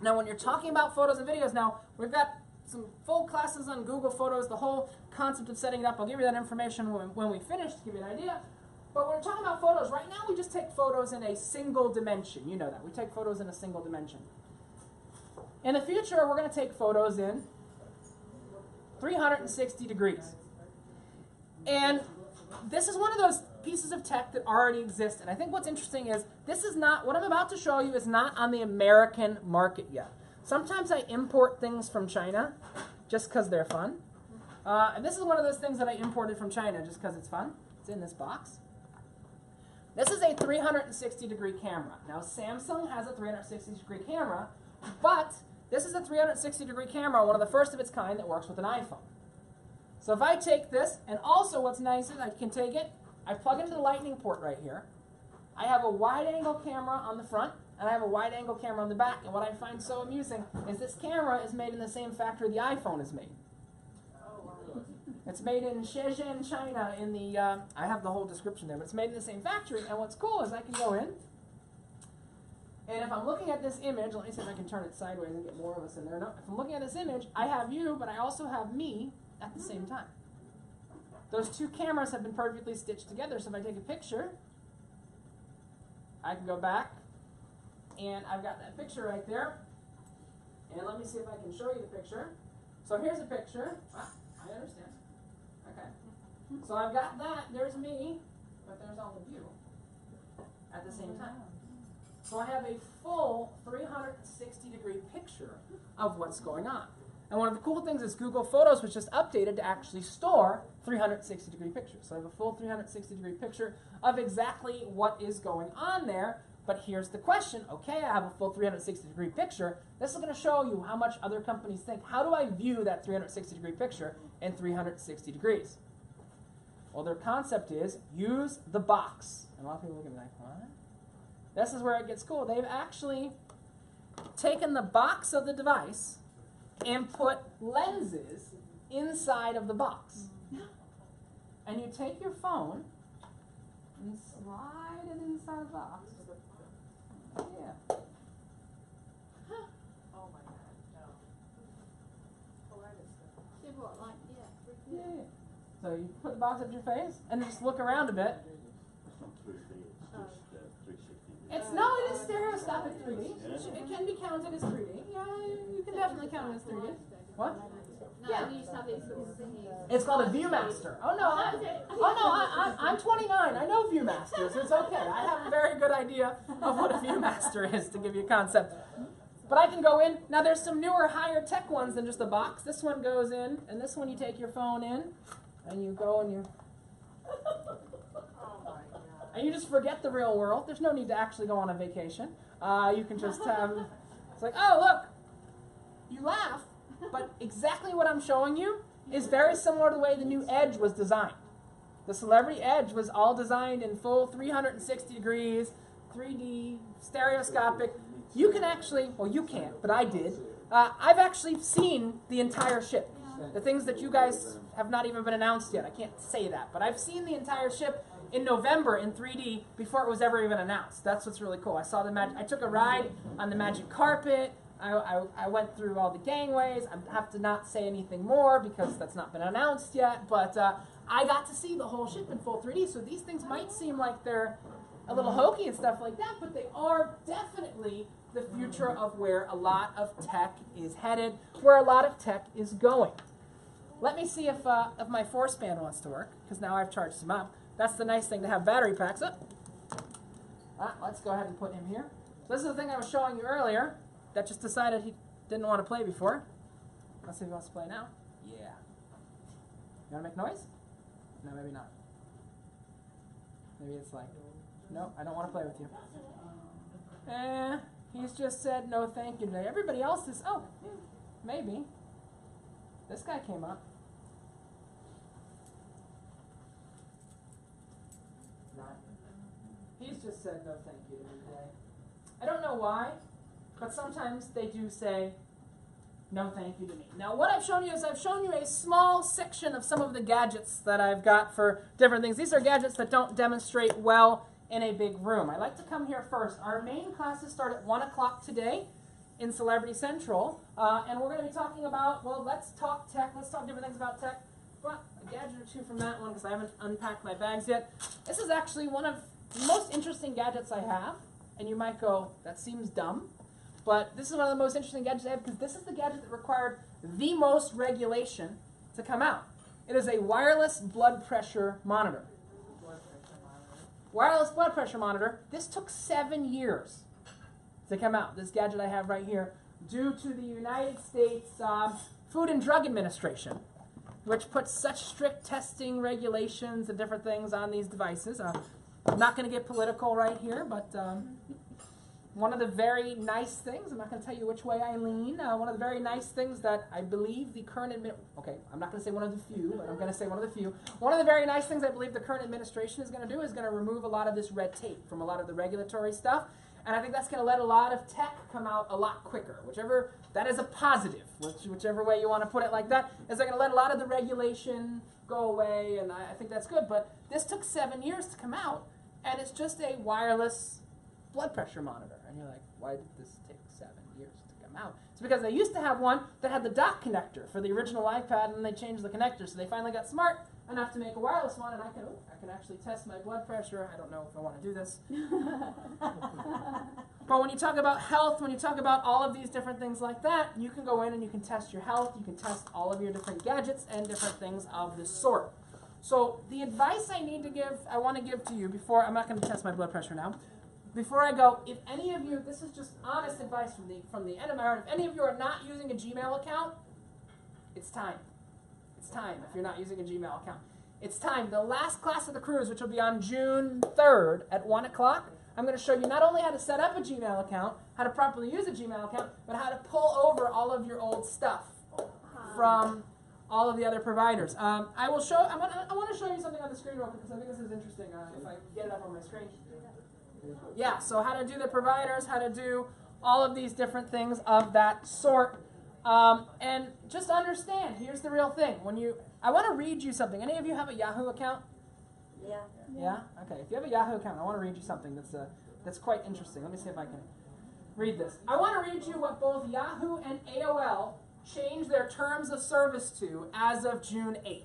Now, when you're talking about photos and videos, now we've got some full classes on Google Photos, the whole concept of setting it up. I'll give you that information when we finish to give you an idea. But when we're talking about photos, right now we just take photos in a single dimension. You know that. We take photos in a single dimension. In the future, we're going to take photos in 360 degrees. And this is one of those pieces of tech that already exist. And I think what's interesting is this is not, what I'm about to show you is not on the American market yet. Sometimes I import things from China just because they're fun. And this is one of those things that I imported from China just because it's fun. It's in this box. This is a 360 degree camera. Now Samsung has a 360 degree camera, but this is a 360 degree camera, one of the first of its kind that works with an iPhone. So if I take this, and also what's nice is I can take it, I plug into the lightning port right here. I have a wide angle camera on the front, and I have a wide angle camera on the back. And what I find so amusing is this camera is made in the same factory the iPhone is made. It's made in Shenzhen, China, in the, I have the whole description there, but it's made in the same factory. And what's cool is I can go in, and if I'm looking at this image, let me see if I can turn it sideways and get more of us in there. No, if I'm looking at this image, I have you, but I also have me at the same time. Those two cameras have been perfectly stitched together, so if I take a picture, I can go back, and I've got that picture right there. And let me see if I can show you the picture. So here's a picture. Ah, I understand. Okay. So I've got that. There's me, but there's all of you at the same time. So I have a full 360 degree picture of what's going on. And one of the cool things is Google Photos was just updated to actually store 360 degree pictures. So I have a full 360 degree picture of exactly what is going on there. But here's the question. Okay, I have a full 360 degree picture. This is going to show you how much other companies think. How do I view that 360 degree picture in 360 degrees? Well, their concept is use the box. And a lot of people look at me like, what? This is where it gets cool. They've actually taken the box of the device and put lenses inside of the box. And you take your phone and slide it inside the box. Yeah. Oh my god, no. Horrendous. Did what, like, yeah. Yeah. So you put the box up to your face and just look around a bit. It's not 3D, it's just 360. It's no, it is stereoscopic 3D. It can be counted as 3D. Yeah, you can definitely count it as 3D. What? No, Yeah. we used to have these little thingies. It's called a ViewMaster. I'm 29. I know ViewMasters. It's okay. I have a very good idea of what a ViewMaster is to give you a concept. But I can go in. Now there's some newer, higher tech ones than just a box. This one goes in, and this one you take your phone in, and you go and you. And you just forget the real world. There's no need to actually go on a vacation. You can just have. It's like, oh look, you laugh. But exactly what I'm showing you is very similar to the way the new Edge was designed. The Celebrity Edge was all designed in full 360 degrees, 3D, stereoscopic. You can actually, well you can't, but I did. I've actually seen the entire ship. The things that you guys have not even been announced yet. I can't say that, but I've seen the entire ship in November in 3D before it was ever even announced. That's what's really cool. I saw the I took a ride on the magic carpet. I went through all the gangways. I have to not say anything more because that's not been announced yet. But I got to see the whole ship in full 3D. So these things might seem like they're a little hokey and stuff like that, but they are definitely the future of where a lot of tech is headed, where a lot of tech is going. Let me see if my force band wants to work, because now I've charged him up. That's the nice thing to have battery packs up. Let's go ahead and put him here. So this is the thing I was showing you earlier. that just decided he didn't want to play before. Let's see if he wants to play now. Yeah. You want to make noise? No, maybe not. Maybe it's like, no, I don't want to play with you. He's just said no thank you today. Everybody else is, oh, maybe. This guy came up. No. He's just said no thank you to me today. I don't know why, but sometimes they do say no thank you to me. Now what I've shown you is I've shown you a small section of some of the gadgets that I've got for different things. These are gadgets that don't demonstrate well in a big room. I like to come here first. Our main classes start at 1 o'clock today in Celebrity Central, and we're going to be talking about, well, let's talk tech. Let's talk different things about tech. But a gadget or two from that one because I haven't unpacked my bags yet. This is actually one of the most interesting gadgets I have, and you might go, that seems dumb. But this is one of the most interesting gadgets I have because this is the gadget that required the most regulation to come out. It is a wireless blood pressure monitor. Wireless blood pressure monitor. This took 7 years to come out, this gadget I have right here, due to the United States Food and Drug Administration, which puts such strict testing regulations and different things on these devices. I'm not going to get political right here, but one of the very nice things, I'm not going to tell you which way I lean, one of the very nice things that I believe the current okay, I'm not going to say one of the few, but I'm going to say one of the few. One of the very nice things I believe the current administration is going to do is going to remove a lot of this red tape from a lot of the regulatory stuff, and I think that's going to let a lot of tech come out a lot quicker. That is a positive, whichever way you want to put it like that, is they're going to let a lot of the regulation go away, and I think that's good, but this took 7 years to come out, and it's just a wireless blood pressure monitor. And you're like, why did this take 7 years to come out? It's because they used to have one that had the dock connector for the original iPad, and they changed the connector, so they finally got smart enough to make a wireless one, and I can actually test my blood pressure. I don't know if I want to do this. But when you talk about health, when you talk about all of these different things like that, you can go in and you can test your health, you can test all of your different gadgets and different things of this sort. So the advice I want to give to you before, I'm not going to test my blood pressure now, before I go, if any of you, this is just honest advice from the end of my heart, if any of you are not using a Gmail account, it's time. It's time if you're not using a Gmail account. It's time. The last class of the cruise, which will be on June 3rd at 1 o'clock, I'm going to show you not only how to set up a Gmail account, how to properly use a Gmail account, but how to pull over all of your old stuff from all of the other providers. I want to show you something on the screen real quick because I think this is interesting if I get it up on my screen. Yeah, so how to do the providers, how to do all of these different things of that sort. And just understand, here's the real thing. I want to read you something. Any of you have a Yahoo account? Yeah. Yeah? Okay, if you have a Yahoo account, I want to read you something that's quite interesting. Let me see if I can read this. I want to read you what both Yahoo and AOL changed their terms of service to as of June 8th.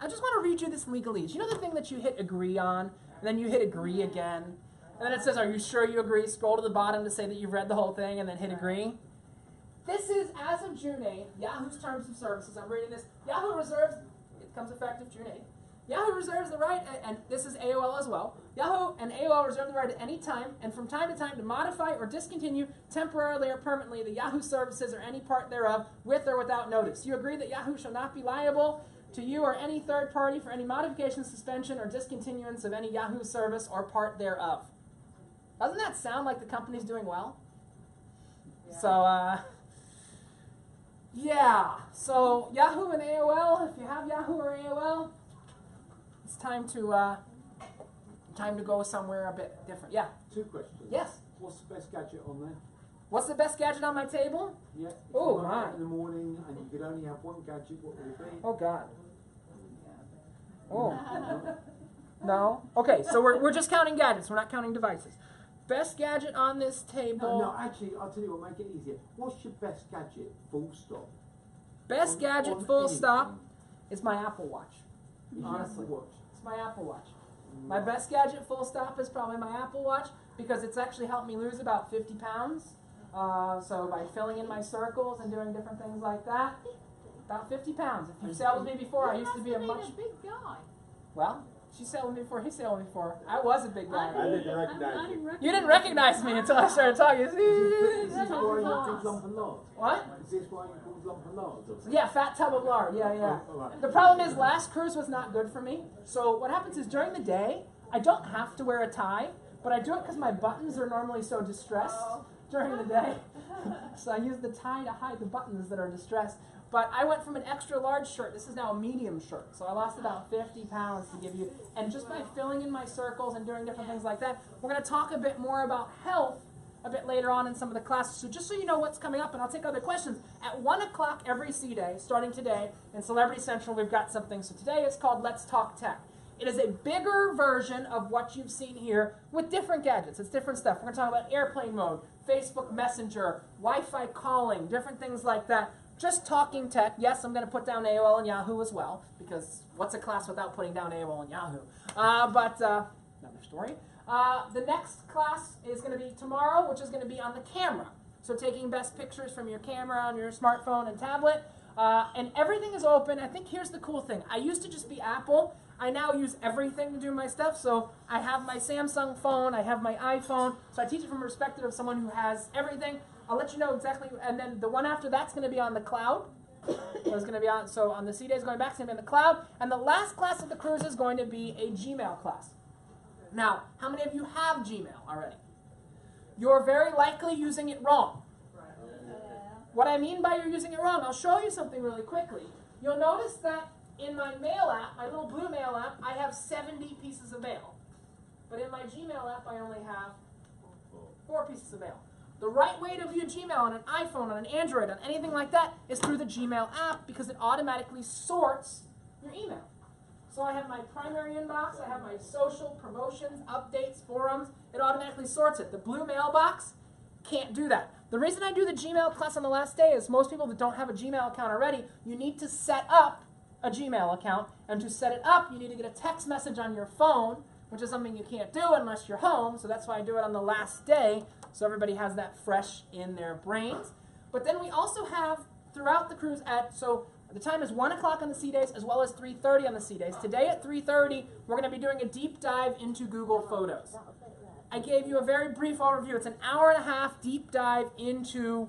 I just want to read you this legalese. You know the thing that you hit agree on, and then you hit agree again, and then it says, are you sure you agree? Scroll to the bottom to say that you've read the whole thing, and then hit agree. This is, as of June 8th, Yahoo's terms of services. I'm reading this. Yahoo reserves, it comes effective June 8th. Yahoo reserves the right, and this is AOL as well, Yahoo and AOL reserve the right at any time and from time to time to modify or discontinue temporarily or permanently the Yahoo services or any part thereof with or without notice. You agree that Yahoo shall not be liable to you or any third party for any modification, suspension, or discontinuance of any Yahoo service or part thereof. Doesn't that sound like the company's doing well? Yeah. So, yeah. So Yahoo and AOL, if you have Yahoo or AOL, it's time to go somewhere a bit different. Yeah. 2 questions. Yes. What's the best gadget on there? What's the best gadget on my table? Yeah. Oh, you my. In the morning and you could only have one gadget, what would it be? Oh, God. Oh. No? Okay, so we're just counting gadgets. We're not counting devices. Best gadget on this table. No, actually, I'll tell you what, make it easier. What's your best gadget, full stop? Best gadget, on full anything. stop, is my Apple Watch. Is Honestly. your watch? It's my Apple Watch. My best gadget, full stop, is probably my Apple Watch because it's actually helped me lose about 50 pounds. So by filling in my circles and doing different things like that, about 50 pounds. If you've sailed with me before, I used to be a much... big guy. Well, She sailed with me before he sailed with me before. I was a big guy. I didn't recognize you. You didn't recognize me until I started talking. Is this why you called lump and lard? What? Is this why you called lump and lard? Yeah, fat tub of lard. Yeah, yeah. Oh, right. The problem is last cruise was not good for me. So what happens is during the day, I don't have to wear a tie, but I do it because my buttons are normally so distressed during the day. So I use the tie to hide the buttons that are distressed. But I went from an extra large shirt, this is now a medium shirt, so I lost about 50 pounds to give you, and just by filling in my circles and doing different things like that, we're going to talk a bit more about health a bit later on in some of the classes. So just so you know what's coming up, and I'll take other questions, at 1 o'clock every C-Day, starting today, in Celebrity Central, we've got something. So today it's called Let's Talk Tech. It is a bigger version of what you've seen here with different gadgets. It's different stuff. We're going to talk about airplane mode, Facebook Messenger, Wi-Fi calling, different things like that. Just talking tech. Yes, I'm going to put down AOL and Yahoo as well, because what's a class without putting down AOL and Yahoo? Another story. The next class is going to be tomorrow, which is going to be on the camera. So taking best pictures from your camera on your smartphone and tablet. And everything is open. I think here's the cool thing. I used to just be Apple. I now use everything to do my stuff. So I have my Samsung phone. I have my iPhone. So I teach it from a perspective of someone who has everything. I'll let you know exactly, and then the one after that's going to be on the cloud. It's going to be on, so on the C-Days going back, it's going to be on the cloud. And the last class of the cruise is going to be a Gmail class. Now, how many of you have Gmail already? You're very likely using it wrong. What I mean by you're using it wrong, I'll show you something really quickly. You'll notice that in my mail app, my little blue mail app, I have 70 pieces of mail. But in my Gmail app, I only have 4 pieces of mail. The right way to view Gmail on an iPhone, on an Android, on anything like that is through the Gmail app because it automatically sorts your email. So I have my primary inbox, I have my social, promotions, updates, forums. It automatically sorts it. The blue mailbox can't do that. The reason I do the Gmail class on the last day is most people that don't have a Gmail account already, you need to set up a Gmail account. And to set it up, you need to get a text message on your phone, which is something you can't do unless you're home. So that's why I do it on the last day, so everybody has that fresh in their brains. But then we also have, throughout the cruise, so the time is 1 o'clock on the C-Days as well as 3:30 on the C-Days. Today at 3:30, we're going to be doing a deep dive into Google Photos. I gave you a very brief overview. It's an hour and a half deep dive into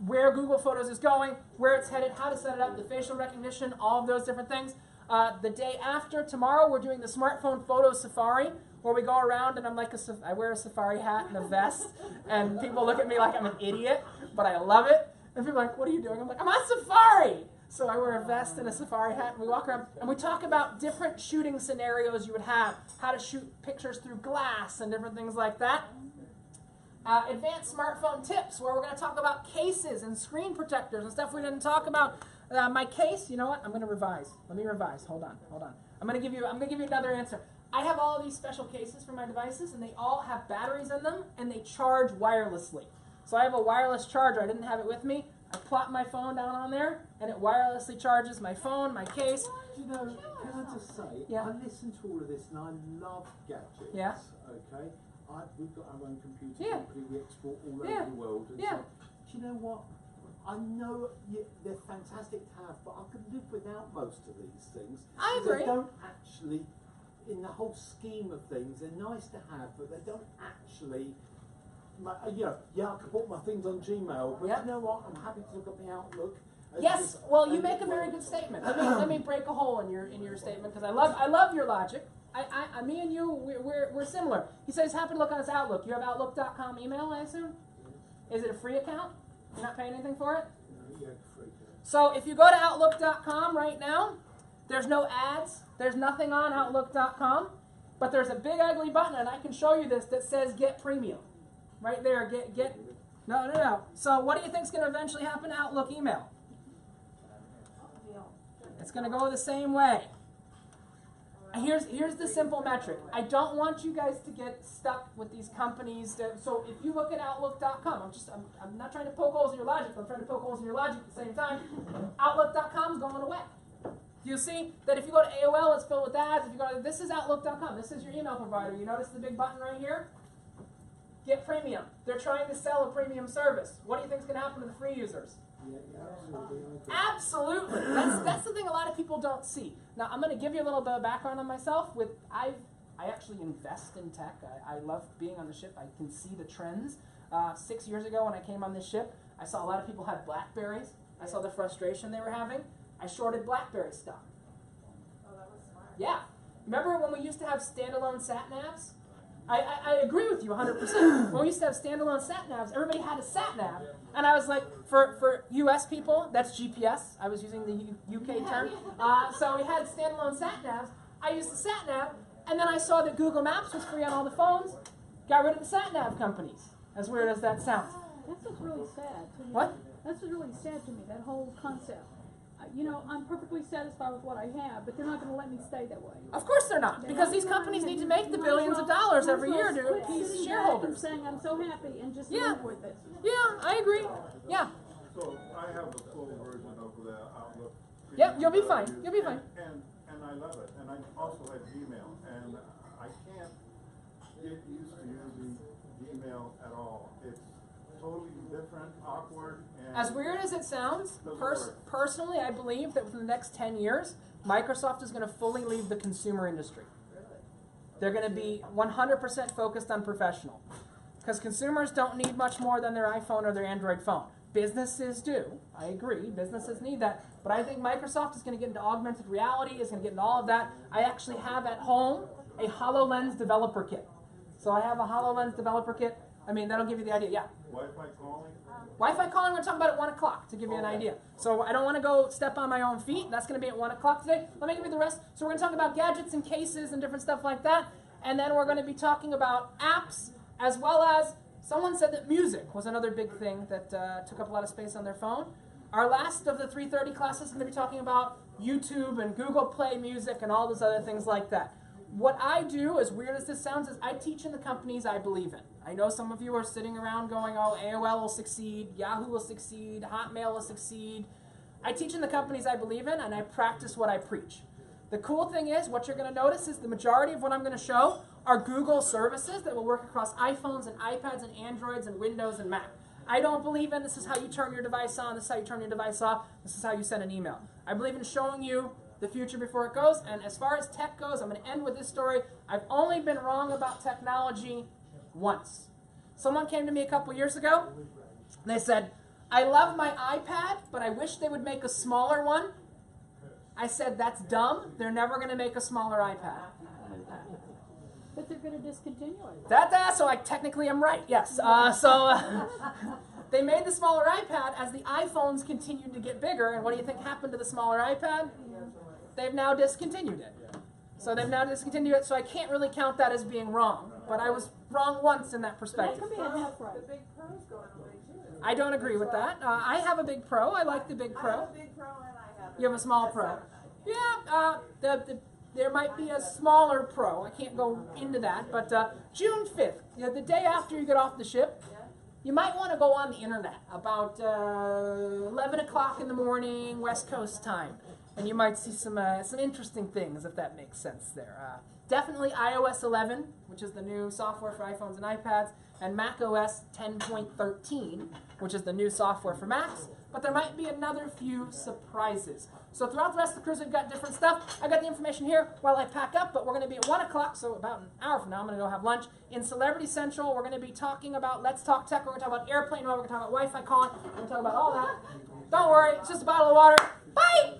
where Google Photos is going, where it's headed, how to set it up, the facial recognition, all of those different things. The day after, tomorrow, we're doing the smartphone photo safari, where we go around and I wear a safari hat and a vest, and people look at me like I'm an idiot, but I love it. And people are like, what are you doing? I'm like, I'm on safari! So I wear a vest and a safari hat, and we walk around, and we talk about different shooting scenarios you would have, how to shoot pictures through glass and different things like that. Advanced smartphone tips, where we're going to talk about cases and screen protectors and stuff we didn't talk about. My case, you know what? I'm going to revise. Let me revise. Hold on. I'm going to give you another answer. I have all of these special cases for my devices, and they all have batteries in them, and they charge wirelessly. So I have a wireless charger. I didn't have it with me. I plop my phone down on there, and it wirelessly charges my phone, my case. You know, can I just say, Yeah. I listen to all of this and I love gadgets. Yeah. Okay. We've got our own computer Yeah. company. We export all Yeah. over the world. And Yeah. so, do you know what? I know they're fantastic to have, but I could live without most of these things. I They agree. don't actually, in the whole scheme of things, they're nice to have, but they don't actually. I can put my things on Gmail, but Yep. you know what? I'm happy to look at my Outlook. and Yes, just- well, you and make a it very works. good statement. Let me break a hole in your statement, because I love your logic. Me and you, we're similar. He says, happy to look on his Outlook. You have Outlook.com email, I assume? Is it a free account? You're not paying anything for it? Yeah, free. So if you go to Outlook.com right now, there's no ads. There's nothing on Outlook.com. But there's a big ugly button, and I can show you this, that says Get Premium. Right there, get. No. So what do you think is going to eventually happen to Outlook email? It's going to go the same way. Here's the simple metric. I don't want you guys to get stuck with these companies. So if you look at Outlook.com, I'm not trying to poke holes in your logic, but I'm trying to poke holes in your logic at the same time. Outlook.com is going away. You'll see that if you go to AOL, it's filled with ads. If you go to, this is Outlook.com. This is your email provider. You notice the big button right here? Get Premium. They're trying to sell a premium service. What do you think is going to happen to the free users? Absolutely. That's the thing a lot of people don't see. Now, I'm going to give you a little bit of background on myself. I actually invest in tech. I love being on the ship. I can see the trends. 6 years ago when I came on this ship, I saw a lot of people had Blackberries. I saw the frustration they were having. I shorted Blackberry stock. Oh, that was smart. Yeah. Remember when we used to have standalone sat-navs? I agree with you 100%. When we used to have standalone sat-navs, everybody had a sat-nav. And I was like, for US people, that's GPS. I was using the UK term. So we had standalone sat-navs. I used the sat-nav, and then I saw that Google Maps was free on all the phones. Got rid of the sat-nav companies. As weird as that sounds. That's what's really sad to me. What? That's what's really sad to me, that whole concept. You know, I'm perfectly satisfied with what I have, but they're not going to let me stay that way. Of course they're not, because these companies need to make the billions of dollars every year to appease shareholders. Saying I'm so happy and just Yeah. live with it. Yeah, I agree. Yeah. So I have the full version of the Outlook. Yep, you'll be that I fine. use, You'll be fine. And I love it. And I also have Gmail, and I can't get used to using Gmail at all. It's totally different, awkward, and As weird as it sounds, Doesn't work. personally, I believe that within the next 10 years, Microsoft is going to fully leave the consumer industry. They're going to be 100% focused on professional. Because consumers don't need much more than their iPhone or their Android phone. Businesses do. I agree. Businesses need that. But I think Microsoft is going to get into augmented reality, is going to get into all of that. I actually have at home a HoloLens developer kit. So I have a HoloLens developer kit. I mean, that'll give you the idea. Yeah. Wi-Fi calling. Wi-Fi calling, we're talking about at 1 o'clock to give you an idea. So I don't want to go step on my own feet. That's going to be at 1 o'clock today. Let me give you the rest. So we're going to talk about gadgets and cases and different stuff like that. And then we're going to be talking about apps, as well as someone said that music was another big thing that took up a lot of space on their phone. Our last of the 3:30 classes is going to be talking about YouTube and Google Play Music and all those other things like that. What I do, as weird as this sounds, is I teach in the companies I believe in. I know some of you are sitting around going, oh, AOL will succeed, Yahoo will succeed, Hotmail will succeed. I teach in the companies I believe in, and I practice what I preach. The cool thing is, what you're going to notice is the majority of what I'm going to show are Google services that will work across iPhones and iPads and Androids and Windows and Mac. I don't believe in this is how you turn your device on, this is how you turn your device off, this is how you send an email. I believe in showing you the future before it goes, and as far as tech goes, I'm going to end with this story. I've only been wrong about technology once. Someone came to me a couple years ago, and they said, I love my iPad, but I wish they would make a smaller one. I said, that's dumb. They're never going to make a smaller iPad. But they're going to discontinue it. So I technically am right, yes. They made the smaller iPad as the iPhones continued to get bigger, and what do you think happened to the smaller iPad? They've now discontinued it. So they've now discontinued it, so I can't really count that as being wrong. But I was wrong once in that That perspective. could be a half right. The Big Pro's going away too. I don't agree with that. I have a Big Pro. I like the Big I Pro. have a Big Pro and I have You have a small Pro. Yeah, there might be a smaller Pro. I can't go into that. But June 5th, the day after you get off the ship, you might want to go on the internet about 11 o'clock in the morning, West Coast time. And you might see some interesting things, if that makes sense there. Definitely iOS 11, which is the new software for iPhones and iPads, and macOS 10.13, which is the new software for Macs. But there might be another few surprises. So throughout the rest of the cruise, we've got different stuff. I've got the information here while I pack up, but we're going to be at 1 o'clock, so about an hour from now, I'm going to go have lunch. In Celebrity Central, we're going to be talking about Let's Talk Tech. We're going to talk about airplane mode. We're going to talk about Wi-Fi calling. We're going to talk about all that. Don't worry, it's just a bottle of water. Bye!